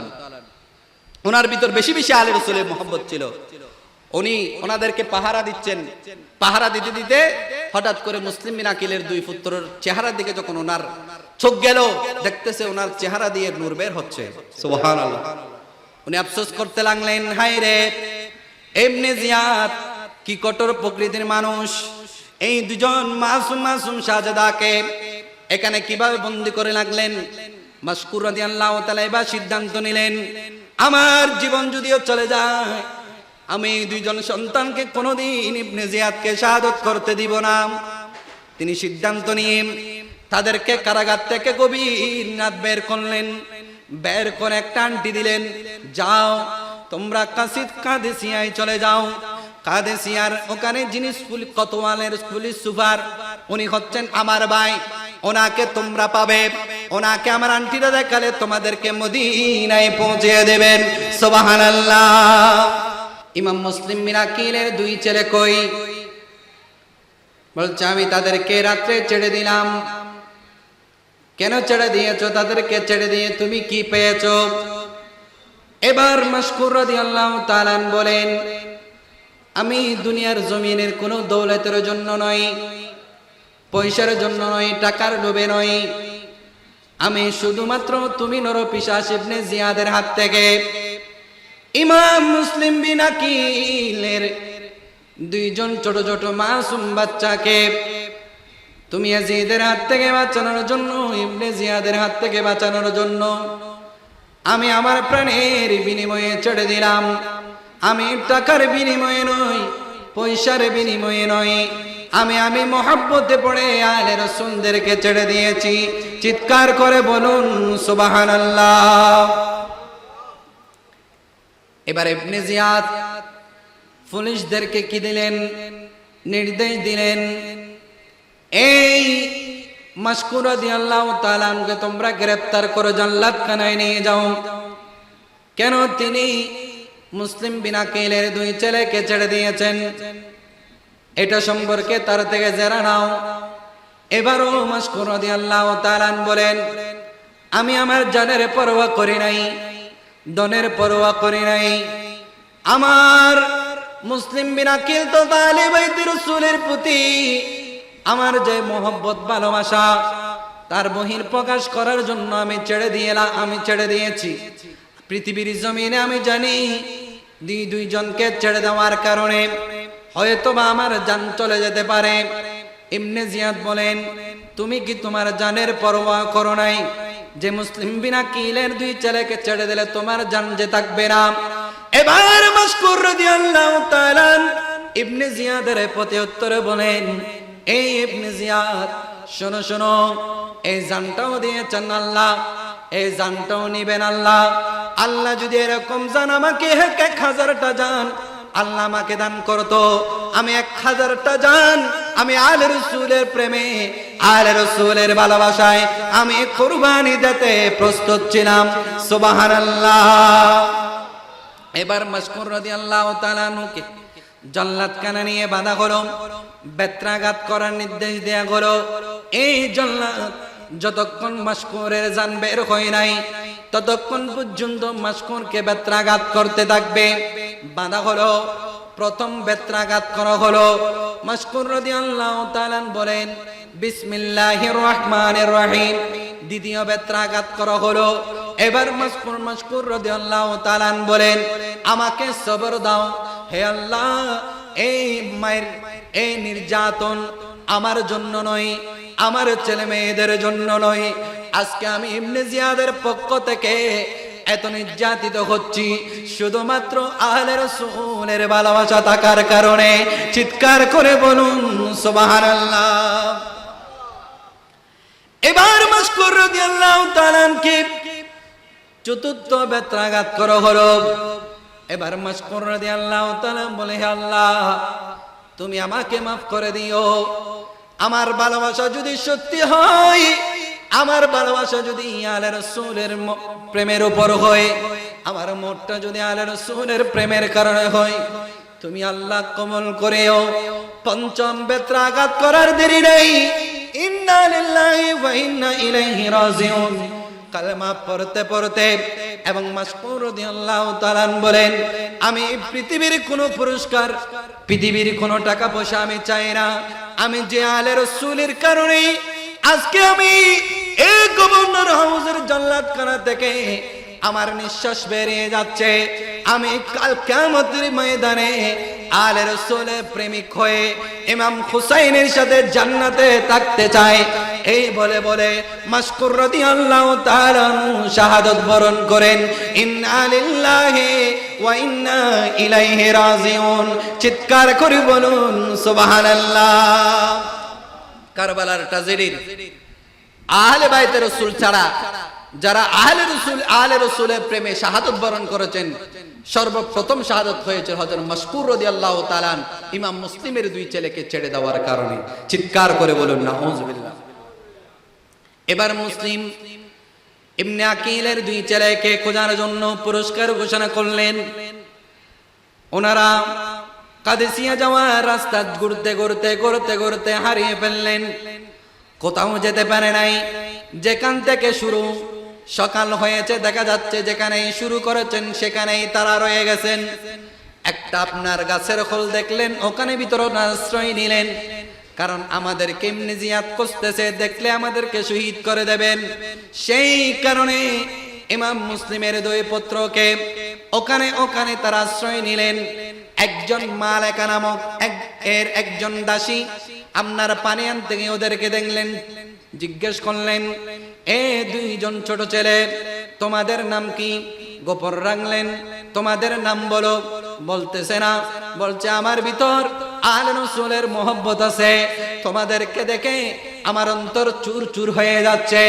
ওনার ভিতর বেশি বেশি আলে রাসূলের মহব্বত ছিল। উনি ওনাদেরকে পাহারা দিচ্ছেন, পাহারা দিতে দিতে হঠাৎ করে মুসলিম বিন আকিলের দুই পুত্রের চেহারার দিকে যখন ওনার চোখ গেল, দেখতেছে ওনার চেহারা দিয়ে নূর বের হচ্ছে। সুবহানাল্লাহ। উনি আফসোস করতে লাগলেন, হায় রে, ইবনে জিয়াদ কি কঠোর প্রকৃতির মানুষ, এই দুজন মাসুম মাসুম শাহজাদাকে এখানে কিভাবে বন্দী করে রাখলেন। মাসকুর রাদিয়াল্লাহু তাআলা এবার সিদ্ধান্ত নিলেন, আমার জীবন যদিও চলে যায়, আমি দুইজন সন্তানকে কোনোদিন ইবনে জিয়াদকে শাহাদত করতে দিব না। তিনি সিদ্ধান্ত নিয়ে তাদেরকে কারাগার থেকে গভীর রাত বের করলেন, বের করে একটা আংটি দিলেন, যাও তোমরা কাদেসিয়ায় চলে যাও। কাদেসিয়ার ওখানে যিনি কোতোয়ালের পুলিশ সুপার, উনি হচ্ছেন আমার ভাই, ওনাকে তোমরা পাবে, ওনাকে আমার আংটিটা দেখালে তোমাদেরকে মদিনায় পৌঁছে দেবেন। সুবহানাল্লাহ। ইমাম মুসলিম বিন আকিলের দুই ছেলে কই? বলছে, আমি তাদেরকে রাত্রে ছেড়ে দিলাম। কেন ছেড়ে দিয়েছো? তাদেরকে ছেড়ে দিয়ে তুমি কি পেয়েছো? এবার মাসকুর রাদিয়াল্লাহু তাআলা বলেন, আমি দুনিয়ার জমিনের কোনো দৌলতের জন্য নয়, পয়সার জন্য নয়, টাকার লোভে নয়, আমি শুধুমাত্র তুমি নরপিশাচ ইবনে জিয়াদের হাত থেকে ইমাম মুসলিম বিন আকিলের দুইজন ছোট ছোট মাসুম বাচ্চাকে তুমি ইয়াজিদের হাত থেকে বাঁচানোর জন্য, ইবনে জিয়াদের হাত থেকে বাঁচানোর জন্য আমি আমার প্রাণের বিনিময়ে ছেড়ে দিলাম। আমি টাকার বিনিময়ে নয়, পয়সার বিনিময়ে নয়, আমি মহব্বতে পড়ে আলে রাসূলদেরকে ছেড়ে দিয়েছি। চিৎকার করে বলুন সুবহানাল্লাহ। এবার ইবনে জিয়াদ পুলিশদেরকে কি দিলেন? নির্দেশ দিলেন, এই মাসকুর রাদিয়াল্লাহু তাআলাকে তোমরা গ্রেফতার করে জাল্লাতখানায় নিয়ে যাও। কেন? তিনি মুসলিম বিন আকিলের দুই ছেলেকে ছেড়ে দিয়েছেন, এটা সম্পর্কে তার থেকে জেরা নাও। এবারও মাসকুর রাদিয়াল্লাহু তাআলা বলেন, আমি আমার জানের পরোয়া করি নাই, দনের পরোয়া করি নাই। আমার মুসলিম বিন আকিল তো আলে বাইত রাসূলের প্রতি আমার যে মহব্বত ভালোবাসা, তার বহির প্রকাশ করার জন্য আমি ছেড়ে দিয়েছি। পৃথিবীর জমিনে আমি জানি দুইজনকে ছেড়ে দেওয়ার কারণে হয়তোবা আমার জান চলে যেতে পারে। ইবনে জিয়াদ বলেন, তুমি কি তোমার জানের পরোয়া করো নাই যে মুসলিম বিন আকিলের দুই ছেলেকে ছেড়ে দিলে তোমার জান যে থাকবে না? এবার মাসকুর রাদিয়াল্লাহু তাআলা ইবনে জিয়াদের প্রতি উত্তরে বলেন, এই ইবনে জিয়াদ, শোনো শোনো, এই জানটাও দিয়েছেন আল্লাহ, এই জানটাও নিবেন আল্লাহ। আল্লাহ যদি এরকম জান আমাকে 1000টা জান আল্লাহ আমাকে দান করতো, আমি 1000টা জান আমি আলে রাসূলের প্রেমে, আলে রাসূলের ভালোবাসায় আমি কুরবানি দিতে প্রস্তুত ছিলাম। সুবহানাল্লাহ। এবার মাসকুর রাদিয়াল্লাহু তাআলা নুকে জাল্লাতখানা নিয়ে বাঁধা হলো, বেত্রাঘাত করার নির্দেশ দেয়া হলো। এই জাল্লাত যতক্ষণ মাসকুরের জান বের হয় নাই, ততক্ষণ পর্যন্ত মাসকুরকে বেত্রাঘাত করতে থাকবে। বাঁধা হলো, প্রথম বেত্রাঘাত করা হলো। মাসকুর রাদিয়াল্লাহু তাআলা বলেন, বিসমিল্লাহির রহমানির রহিম। দ্বিতীয় বেত্রাঘাত করা হলো। এবার মাসকুর রাদিয়াল্লাহু তাআলা বলেন, আমাকে সবর দাও হে আল্লাহ, এই মায়ের এই নির্যাতন আমার জন্য নয়, আমার ছেলে মেয়েদের জন্য নয়। আজকে আমি ইবনে জিয়াদের পক্ষ থেকে এত নির্যাতিত হচ্ছি শুধুমাত্র আহলে রাসূলের ভালোবাসা থাকার কারণে। চিৎকার করে বলুন সুবহানাল্লাহ। এবার মাসকুর রাদিয়াল্লাহু তাআলা কে চতুর্থ বেত্রাঘাত করা হলো। এবার মাসকুর রাদিয়াল্লাহু তাআলা বলে, হে আল্লাহ, তুমি আমাকে মাফ করে দিও। আমার ভালোবাসা যদি সত্যি হয় আমার ভালোবাসা যদি আলে রাসূলের প্রেমের উপর হয়, আমার মনটা যদি আলে রাসূলের প্রেমের কারণে হয়, তুমি আল্লাহ কবুল করেও। পঞ্চম বেত্রাঘাত করার দেরি নেই। ইন্না লিল্লাহি ওয়া ইন্না ইলাইহি রাজিউন কালেমা পড়তে পড়তে এবং মাসকুর রাদিয়াল্লাহু তাআলা বলেন, আমি পৃথিবীর কোনো পুরস্কার, পৃথিবীর কোনো টাকা পয়সা আমি চাই না। আমি যে আলে রাসূলের কারণে আজকে আমি এই গভর্নর হাউসের জান্নাতখানা থেকে আমার নিঃশ্বাস বেরিয়ে যাচ্ছে। আমি কাল কিয়ামতের ময়দানে আলে রাসূলের প্রেমিক হয়ে ইমাম হুসাইনের সাথে জান্নাতে থাকতে চাই। এই বলে বলে মাসকুর রাদিয়াল্লাহু তাআলা শাহাদাত বরণ করেন। ইন্না লিল্লাহি ওয়া ইন্না ইলাইহি রাজিউন। চিৎকার করে বলুন সুবহানাল্লাহ। কারবালার ট্র্যাজেডির আহলে বাইতে রাসূল ছাড়া যারা আহলে রাসূলের প্রেমে শাহাদাত বরণ করেছেন, সর্বপ্রথম শাহাদাত হয়েছে হযরত মাসকুর রাদিয়াল্লাহু তাআলা ইমাম মুসলিমের দুই ছেলেকে ছেড়ে দেওয়ার কারণে। চিৎকার করে বলুন নাউযুবিল্লাহ। এবার মুসলিম ইবনে আকিলের দুই ছেলেকে খোঁজার জন্য পুরস্কার ঘোষণা করলেন। ওনারা কাদেসিয়া যাওয়ার রাস্তা ঘুরতে ঘুরতে ঘুরতে ঘুরতে হারিয়ে ফেললেন, কোথাও যেতে পারে নাই। যেখান থেকে শুরু, সকাল হয়েছে, দেখা যাচ্ছে যেখানেই শুরু করেছেন সেখানেই তারা রয়ে গেছেন। একটা আপনার গাছের খোল দেখলেন, ওখানে ভিতরে আশ্রয় নিলেন, কারণ আমাদের কেমনে জিয়াদ করতেছে, দেখলে আমাদেরকে শহীদ করে দেবেন। সেই কারণে ইমাম মুসলিমের দুই পুত্রকে ওখানে ওখানে তারা আশ্রয় নিলেন। একজন মালেকা নামক একজন দাসী আপনার পানি আনতে গিয়ে ওদেরকে দেখলেন, জিজ্ঞেস করলেন, এ দুইজন ছোট ছেলে, তোমাদের নাম কি? গোপন রাখলেন, তোমাদের নাম বলো। বলতেছে না, বলছে আমার ভিতর আলে রাসূলের মোহব্বত আছে, তোমাদেরকে দেখে আমার অন্তর চুর চুর হয়ে যাচ্ছে,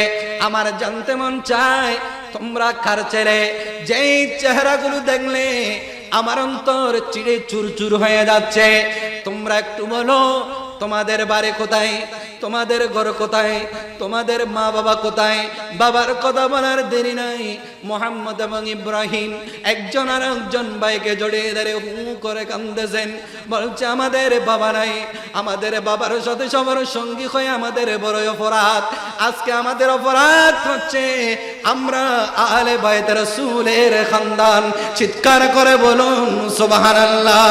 আমার জানতে মন চায় তোমরা কার ছেলে। যেই চেহারাগুলো দেখলে আমার অন্তর চিড়ে চুর চুর হয়ে যাচ্ছে, তোমরা একটু বলো তোমাদের বাড়ি কোথায়, তোমাদের ঘর কোথায়, তোমাদের মা বাবা কোথায়? বাবার কথা বলার দেরি নাই, মুহাম্মদ এবং ইব্রাহিম একজন আর একজন ভাইকে জড়িয়ে ধরে হু করে কাঁদতেছেন, বলছে আমাদের বাবা নাই, আমাদের বাবার সাথে সবার সঙ্গী হয়ে আমাদের বড় অপরাধ। আজকে আমাদের অপরাধ হচ্ছে আমরা আহলে বাইত রাসূলের খানদান। চিৎকার করে বলুন সুবহানাল্লাহ।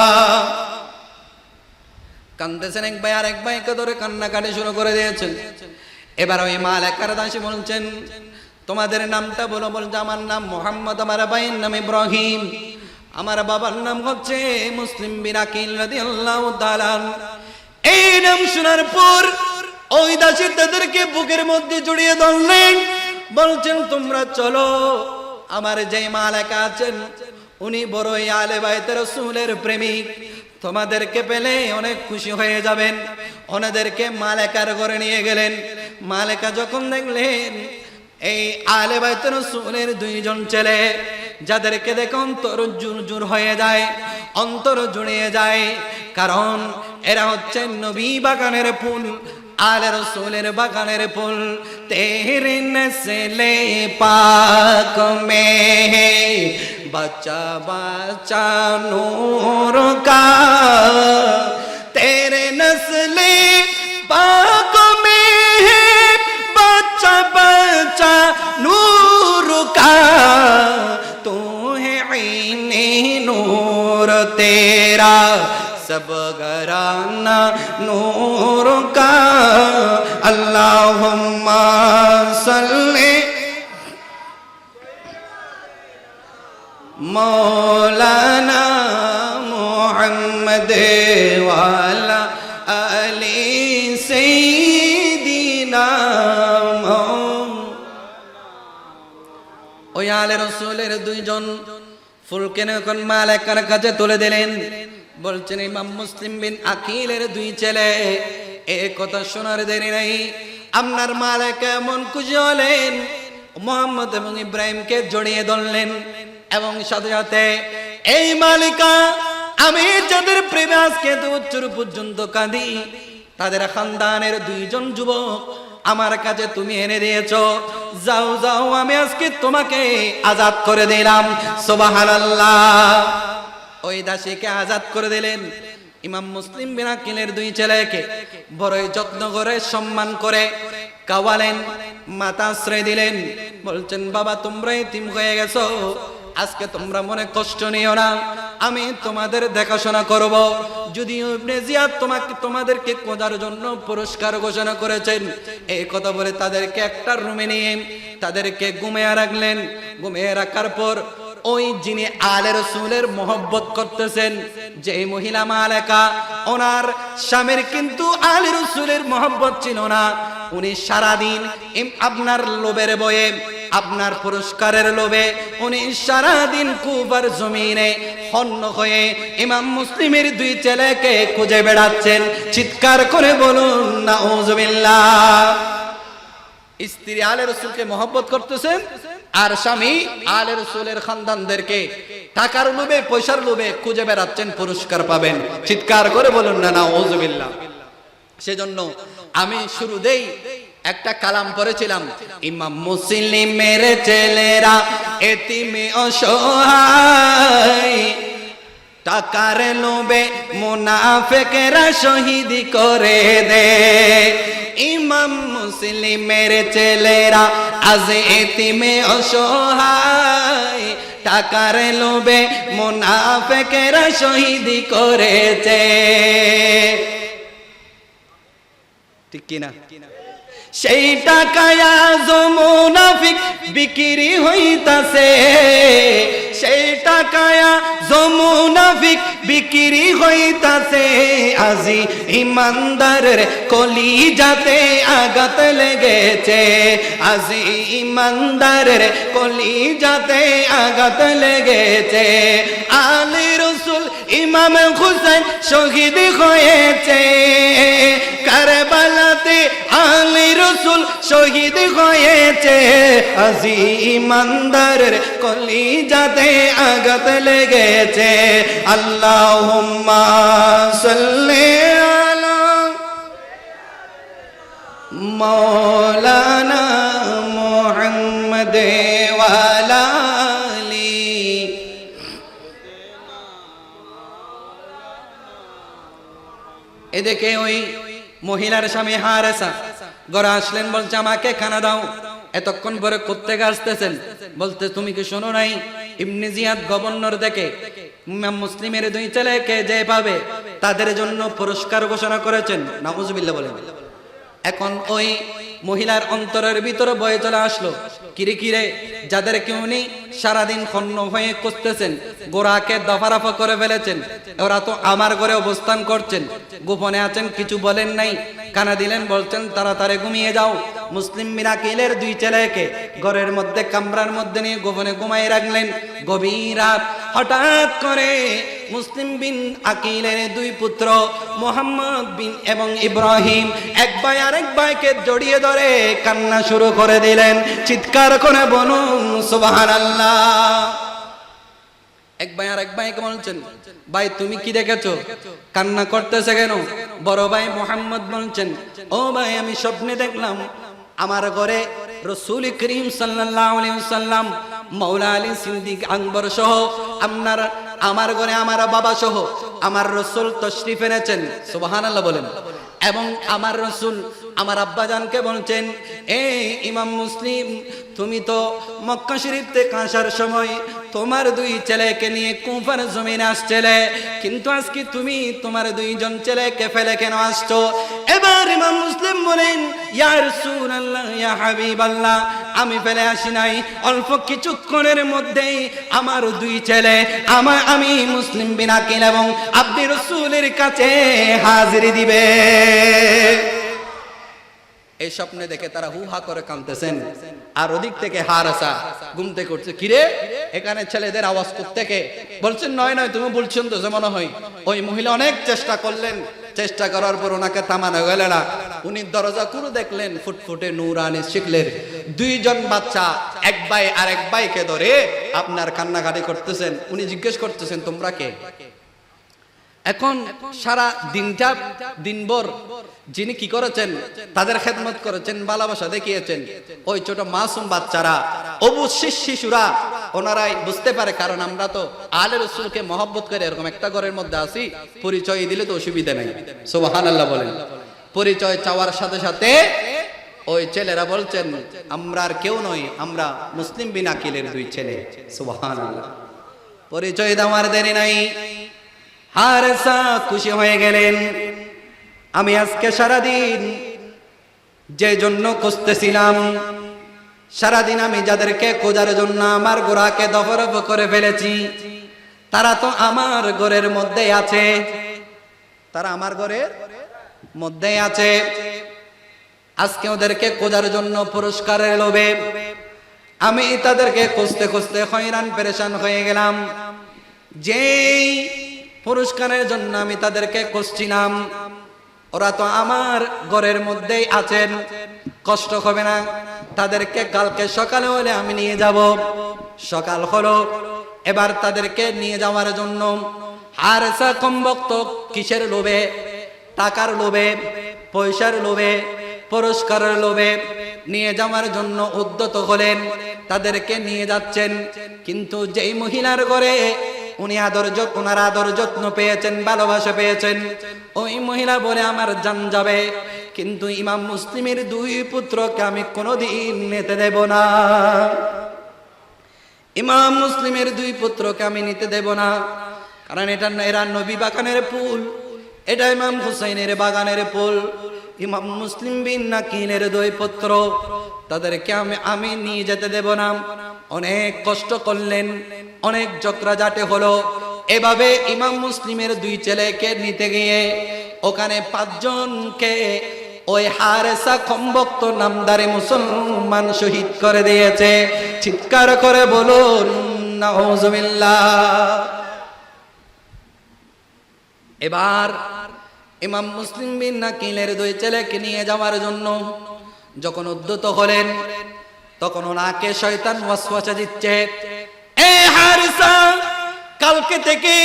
কাঁদতেছেন এক ভাই আর এক ভাইকে ধরে কান্নাকাটি শুরু করে দিয়েছেন। এবার ওই মালেকার দাসী বলছেন, তোমাদের নামটা বলো। বলছে আমার নাম মুহাম্মদ, আমার ভাইয়ের নাম ইব্রাহিম, আমার বাবার নাম হচ্ছে মুসলিম বিন আকিল রাদিয়াল্লাহু তাআলা। এই নাম শোনার পর ওই দাসী তাদেরকে বুকের মধ্যে জড়িয়ে ধরলেন, বলছেন তোমরা চলো। আমার যে মালেকা আছেন উনি বড়ই আলে বাইত রাসূলের প্রেমিক, তোমাদেরকে পেলে অনেক খুশি হয়ে যাবেন। ওনাদেরকে মালেকার ঘরে নিয়ে গেলেন। মালেকা যখন দেখলেন এই আলে বাইত রাসূলের দুইজন ছেলে, যাদেরকে দেখে অন্তর জুর জুর হয়ে যায়, অন্তর জুড়িয়ে যায়, কারণ এরা হচ্ছে নবী বাগানের ফুল, আলে রাসূলের বাগানের ফুল। তেরে নসলে পাক মে बच्चा बच्चा नूर का, तेरे नस्ले पाक में है बच्चा बच्चा नूर का, तू है ऐने नूर तेरा सब घराना नूर का। अल्लाहुम्मा सल्ली मौलाना मुहम्मद वाला अली सैयदीना। ওই আলে রাসূলের দুইজন ফুলকে যখন মালেকার কাছে তুলে দিলেন, বলছেন ইমাম মুসলিম বিন আকিলের দুই ছেলে, এই কথা শোনার দেরি নাই, আপনার মালেকা এমন খুশি হলেন, মুহাম্মদ এবং ইব্রাহিমকে জড়িয়ে ধরলেন এবং সাথে সাথে এই মালিকা আমি যাদের প্রেমে আজকে তো উচ্চর পর্যন্ত কাঁদি, তাদের খানদানের দুইজন যুবক আমার কাছে তুমি এনে দিয়েছো, যাও যাও আমি আজকে তোমাকে আজাদ করে দিলাম। সুবহানাল্লাহ। ওই দাসীকে আজাদ করে দিলেন। ইমাম মুসলিম বিন আকিলের দুই ছেলেকে বড়ই যত্ন করে সম্মান করে কাওয়ালেন, মাথা আশ্রয় দিলেন। বলছেন বাবা তোমরা এতিম হয়ে গেছো, আজকে তোমরা মনে কষ্ট নিও না, আমি তোমাদের দেখাশোনা করব। যদিও ইবনে জিয়াদ তোমাদেরকে খোঁজার জন্য পুরস্কার ঘোষণা করেছেন, এই কথা বলে তাদেরকে একটা রুমে নিয়ে তাদেরকে ঘুমিয়ে রাখলেন। ঘুমিয়ে রাখার পর ওই যিনি আলে রাসূলের মহব্বত করতেছেন, যে মহিলা মালেকা, ওনার স্বামীর কিন্তু আলে রাসূলের মহব্বত ছিল না। উনি সারাদিন আপনার লোভের বয়ে, আপনার পুরস্কারের লোভে উনি সারাদিন কুফার জমিনে হন্য হয়ে ইমাম মুসলিমের দুই ছেলেকে খুঁজে বেড়াচ্ছেন। চিৎকার করে বলুন নাউজুবিল্লাহ। স্ত্রী আলে রাসূলকে মহব্বত করতেছেন, আর স্বামী আলে রাসূলের খানদানদেরকে টাকার লোভে, পয়সার লোভে খুঁজে বেড়াচ্ছেন, পুরস্কার পাবেন। চিৎকার করে বলুন না নাউজুবিল্লাহ। সেজন্য আমি শুরুতেই একটা কালাম পড়েছিলাম, ইমাম মুসলিমের ছেলেরা এতিমে অসহায়, টাকার লোভে মুনাফিকরা শহীদ করে দে। ইমাম মুসলিমের ছেলেরা আজ এতিমে অসহায়, টাকার লোভে মুনাফিকরা শহীদ করেছে। ঠিক কিনা? সেই টাকায় আজ মুনাফিক বিক্রি হইতাছে, সেই টাকায় আজ মুনাফিক বিক্রি হইতাছে। আজি ইমানদারের কলিজাতে আঘাত লেগেছে, আজি ইমানদারের কলিজাতে আঘাত লেগেছে। আলী রাসূল ইমাম হুসাইন শহীদ হয়েছে, কারবালাতে আলী রাসূল শহীদ হয়েছে। আজি ইমানদারের কলিজাতে আঘাত লেগেছে। আল্লাহুম্মা সাল্লি আলা মাওলানা মুহাম্মদ ওয়া আলা আলি। এদিকে ওই মহিলার স্বামী হারেসা ঘরে আসলেন, বলছে আমাকে খানা দাও। এতক্ষণ পরে কোত্থেকে আসতেছেন? বলতে তুমি কি শোনো নাই, ইবনে জিয়াদ গভর্নর দেখে ইমাম মুসলিমের দুই ছেলেকে যে পাবে তাদের জন্য পুরস্কার ঘোষণা করেছেন। নাউজুবিল্লাহ বলেন। এখন ওই মহিলার অন্তরের ভিতরে বয়ে চলে আসলো, কিরে কিরে, যাদেরকে উনি সারাদিন খন্ন হয়ে খুঁজতেছেন, গোড়াকে দফারফা করে ফেলেছেন, ওরা তো আমার ঘরে অবস্থান করছেন, গোপনে আছেন, কিছু বলেন নাই, কানা দিলেন, বলছেন তাড়াতাড়ি ঘুমিয়ে যাও। মুসলিম বিন আকিলের দুই ছেলেকে ঘরের মধ্যে কামরার মধ্যে নিয়ে গোপনে ঘুমাই রাখলেন। গভীর রাত হঠাৎ করে মুসলিম বিন আকিলের দুই পুত্র মোহাম্মদ বিন এবং ইব্রাহিম এক ভাই আরেক ভাইকে জড়িয়ে ধরে কান্না শুরু করে দিলেন। চিৎকার করে বলুন সুবহানাল্লাহ। এক ভাই আরেক ভাইকে বলছেন, ভাই তুমি কি দেখেছো, কান্না করতেছে কেন? বড় ভাই মোহাম্মদ বলছেন, ও ভাই আমি স্বপ্নে দেখলাম আমার ঘরে রাসূল করিম সাল্লাল্লাহু আলাইহি ওয়াসাল্লাম, মাওলা আলী সিদ্দিক আকবর সহ আমার ঘরে আমার বাবা সহ আমার রাসূল তশরিফ এনেছেন। সুবহানাল্লাহ বলেন। এবং আমার রাসূল আমার আব্বাজানকে বলছেন, এই ইমাম মুসলিম, তুমি তো মক্কা শরীফ থেকে আসার সময় তোমার দুই ছেলেকে নিয়ে কুফার জমিনে আসছিলে, কিন্তু আজকে তুমি তোমার দুইজন ছেলেকে ফেলে কেন আসছো? এবার ইমাম মুসলিম বলেন, ইয়া রাসূলুল্লাহ, ইয়া হাবিবাল্লাহ, আমি ফেলে আসি নাই, অল্প কিছুক্ষণের মধ্যেই আমার দুই ছেলে আমি মুসলিম বিন আকিল এবং আব্দে রাসূলের কাছে হাজিরি দিবে। এই স্বপ্নে দেখে তারা হু হা করে কাঁদতেছেন। আর ওদিক থেকে হারেসা ঘুম থেকে উঠছে, কিরে এখানে ছেলেদের আওয়াজ থেকে বলছেন, নয় নয় তুমি বলছেন তো যে মনে হয়। ওই মহিলা অনেক চেষ্টা করলেন, চেষ্টা করার পর ওনাকে থামানো গেল না। উনি দরজা খুলে দেখলেন ফুটফুটে নূরানি শিখলের দুইজন বাচ্চা এক ভাই আর এক ভাইকে ধরে আপনার কান্নাকাটি করতেছেন। উনি জিজ্ঞেস করতেছেন, তোমরা কে? এখন সারা দিনটা দিনভর যিনি কি করেছেন, তাদের খেদমত করেছেন, ভালোবাসা দেখিয়েছেন, ওই ছোট মাসুম বাচ্চারা, অবশ্যই শিশুরা, ওনারাই বুঝতে পারে। কারণ আমরা তো আলে রসুলকে মহব্বত করে এরকম একটা ঘরের মধ্যে আছি, পরিচয় দিলে তো অসুবিধা নেই। সুবহানাল্লাহ বলেন। পরিচয় চাওয়ার সাথে সাথে ওই ছেলেরা বলছেন, আমরা আর কেউ নই, আমরা মুসলিম বিন আকিলের দুই ছেলে। সুবহানাল্লাহ। পরিচয় দেওয়ার দেরি নাই, হারেসা খুশি হয়ে গেলেন। আমি আজকে সারাদিন যে জন্য খুঁজতেছিলাম, সারাদিন আমি যাদেরকে খোঁজার জন্য আমার গোড়াকে দফরফ করে ফেলেছি, তারা তো আমার ঘরের মধ্যে আছে, তারা আমার ঘরের মধ্যে আছে। আজকে ওদেরকে খোঁজার জন্য পুরস্কারের লোভে আমি তাদেরকে খুঁজতে খুঁজতে হয়রান পেরেশান হয়ে গেলাম। যেই পুরস্কারের জন্য আমি তাদেরকে খুঁজছিলাম, ওরা তো আমার ঘরের মধ্যেই আছেন, কষ্ট হবে না, তাদেরকে কালকে সকালে হলে আমি নিয়ে যাব। সকাল হলো, এবার তাদেরকে নিয়ে যাওয়ার জন্য হারেসা কমবক্ত কিসের লোভে? টাকার লোভে, পয়সার লোভে, পুরস্কারের লোভে নিয়ে যাওয়ার জন্য উদ্যত হলেন, তাদেরকে নিয়ে যাচ্ছেন। কিন্তু যেই মহিলার ঘরে ওনার আদর যত্ন পেয়েছেন, ভালোবাসা পেয়েছেন, ওই মহিলা বলে আমার জান যাবে, কিন্তু ইমাম মুসলিমের দুই পুত্রকে আমি কোনোদিন নিতে দেব না। ইমাম মুসলিমের দুই পুত্রকে আমি নিতে দেব না, কারণ এরা নবী বাগানের ফুল, এটা ইমাম হুসাইনের বাগানের ফুল। ইমাম মুসলিম বিন আকিলের দুই পুত্র, তাদেরকে আমি নিয়ে যেতে দেব না। অনেক কষ্ট করলেন, অনেক চক্রাজাটে হলো। এভাবে ইমাম মুসলিমের দুই ছেলেকে নিতে গিয়ে ওখানে 5 জনকে ওই হারেসা কমবক্ত নামদারি মুসলমান শহীদ করে দিয়েছে। চিৎকার করে বলুন নাউজুবিল্লাহ। এবার ইমাম মুসলিম বিন আকিলের দুই ছেলেকে নিয়ে যাওয়ার জন্য যখন উদ্যত হলেন, তখন ওনাকে শয়তান ওয়াসওয়াসা দিচ্ছে, এ হারিসা, কালকে থেকে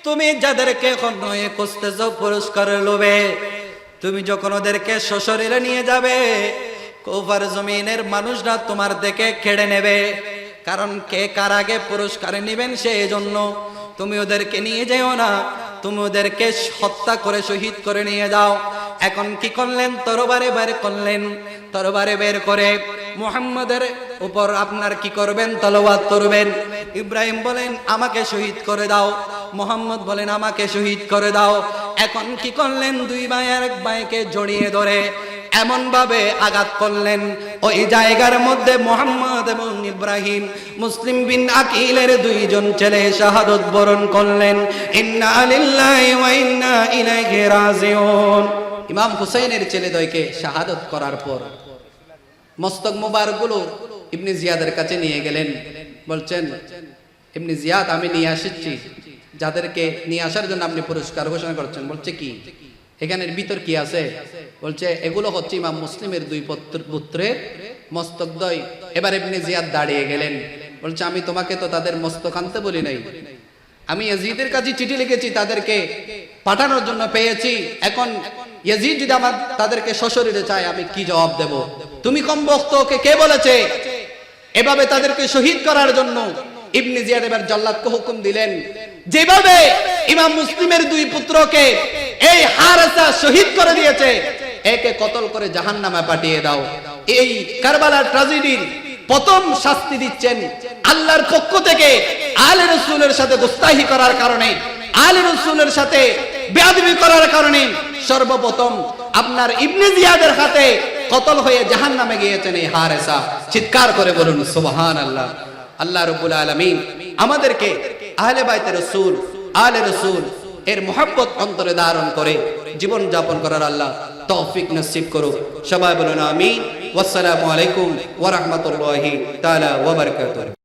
তুমি যাদেরকে খন্ডয়ে খুঁজতেছো পুরস্কারের লোভে, তুমি যখন ওদেরকে শ্বশুরে নিয়ে যাবে, কুফার জমিনের মানুষরা তোমার থেকে কেড়ে নেবে। কারণ কে কার আগে পুরস্কার নেবেন সেই জন্য তুমি ওদেরকে নিয়ে যেও না, তুমি ওদেরকে হত্যা করে শহীদ করে নিয়ে যাও। এখন কি করলেন? তরবারে বের করলেন, তরবারে বের করে মুহাম্মাদের উপর আপনার কি করবেন? তলোয়ার করবেন। ইব্রাহিম বলেন আমাকে শহীদ করে দাও, মুহাম্মদ বলেন আমাকে শহীদ করে দাও। এখন কি করলেন? দুই ভাই এক ভাইকে জড়িয়ে ধরে এমন ভাবে আঘাত করলেন, ওই জায়গার মধ্যে মুহাম্মদ এবং ইব্রাহিম মুসলিম বিন আকিলের দুইজন ছেলে শাহাদাত বরণ করলেন। ইন্না লিল্লাহি ওয়া ইন্না ইলাইহি রাজিউন। ইমাম হুসাইনের ছেলেদ্বয়কে শাহাদাত করার পর মস্তক মোবারকগুলো ইবনে জিয়াদের কাছে নিয়ে গেলেন। বলছেন, ইবনে জিয়াদ, আমি নিয়ে আসছি, যাদেরকে নিয়ে আসার জন্য আপনি পুরস্কার ঘোষণা করছেন। বলছে কি এখানের ভিতর কি আছে? বলছে এগুলো হচ্ছে ইমাম মুসলিমের দুই পুত্রের মস্তকদ্বয়। এবার ইবনে জিয়াদ দাঁড়িয়ে গেলেন, বলছে আমি তোমাকে তো তাদের মস্তক আনতে বলি নাই, আমি ইয়াজিদের কাছে চিঠি লিখেছি, তাদেরকে পাঠানোর জন্য পেয়েছি। এখন ইয়াজিদ যদি আমার তাদেরকে সশরীরে চায়, আমি কি জবাব দেব? তুমি কমবক্ত, ওকে কে বলেছে এভাবে তাদেরকে শহীদ করার জন্য? ইবনে জিয়াদ এবার জল্লাদকে হুকুম দিলেন, যেভাবে ইমাম মুসলিমের দুই পুত্রকে এই হারেসা শহীদ করে দিয়েছে, একে কতল করে জাহান্নামে পাঠিয়ে দাও। এই কারবালার ট্র্যাজেডির প্রথম শাস্তি দিচ্ছেন আল্লাহর পক্ষ থেকে আলে রাসূলের সাথে গোস্তাহি করার কারণে, আলে রাসূলের সাথে বেয়াদবি করার কারণে সর্বপ্রথম আপনার ইবনে জিয়াদের হাতে কতল হয়ে জাহান্নামে গিয়েছেন এই হারেসা। চিৎকার করে বলুন সুবহানাল্লাহ। আল্লাহ রাব্বুল আলামিন আমাদেরকে আহলে বাইতে রাসূল, আলে রাসূল এর মুহাব্বত অন্তরে ধারণ করে জীবন যাপন করার আল্লাহ তৌফিক নসিব করুক। সবাই বলুন আমিন। ওয়াসসালামু আলাইকুম ওয়া রাহমাতুল্লাহি তাআলা ওয়া বারাকাতুহু।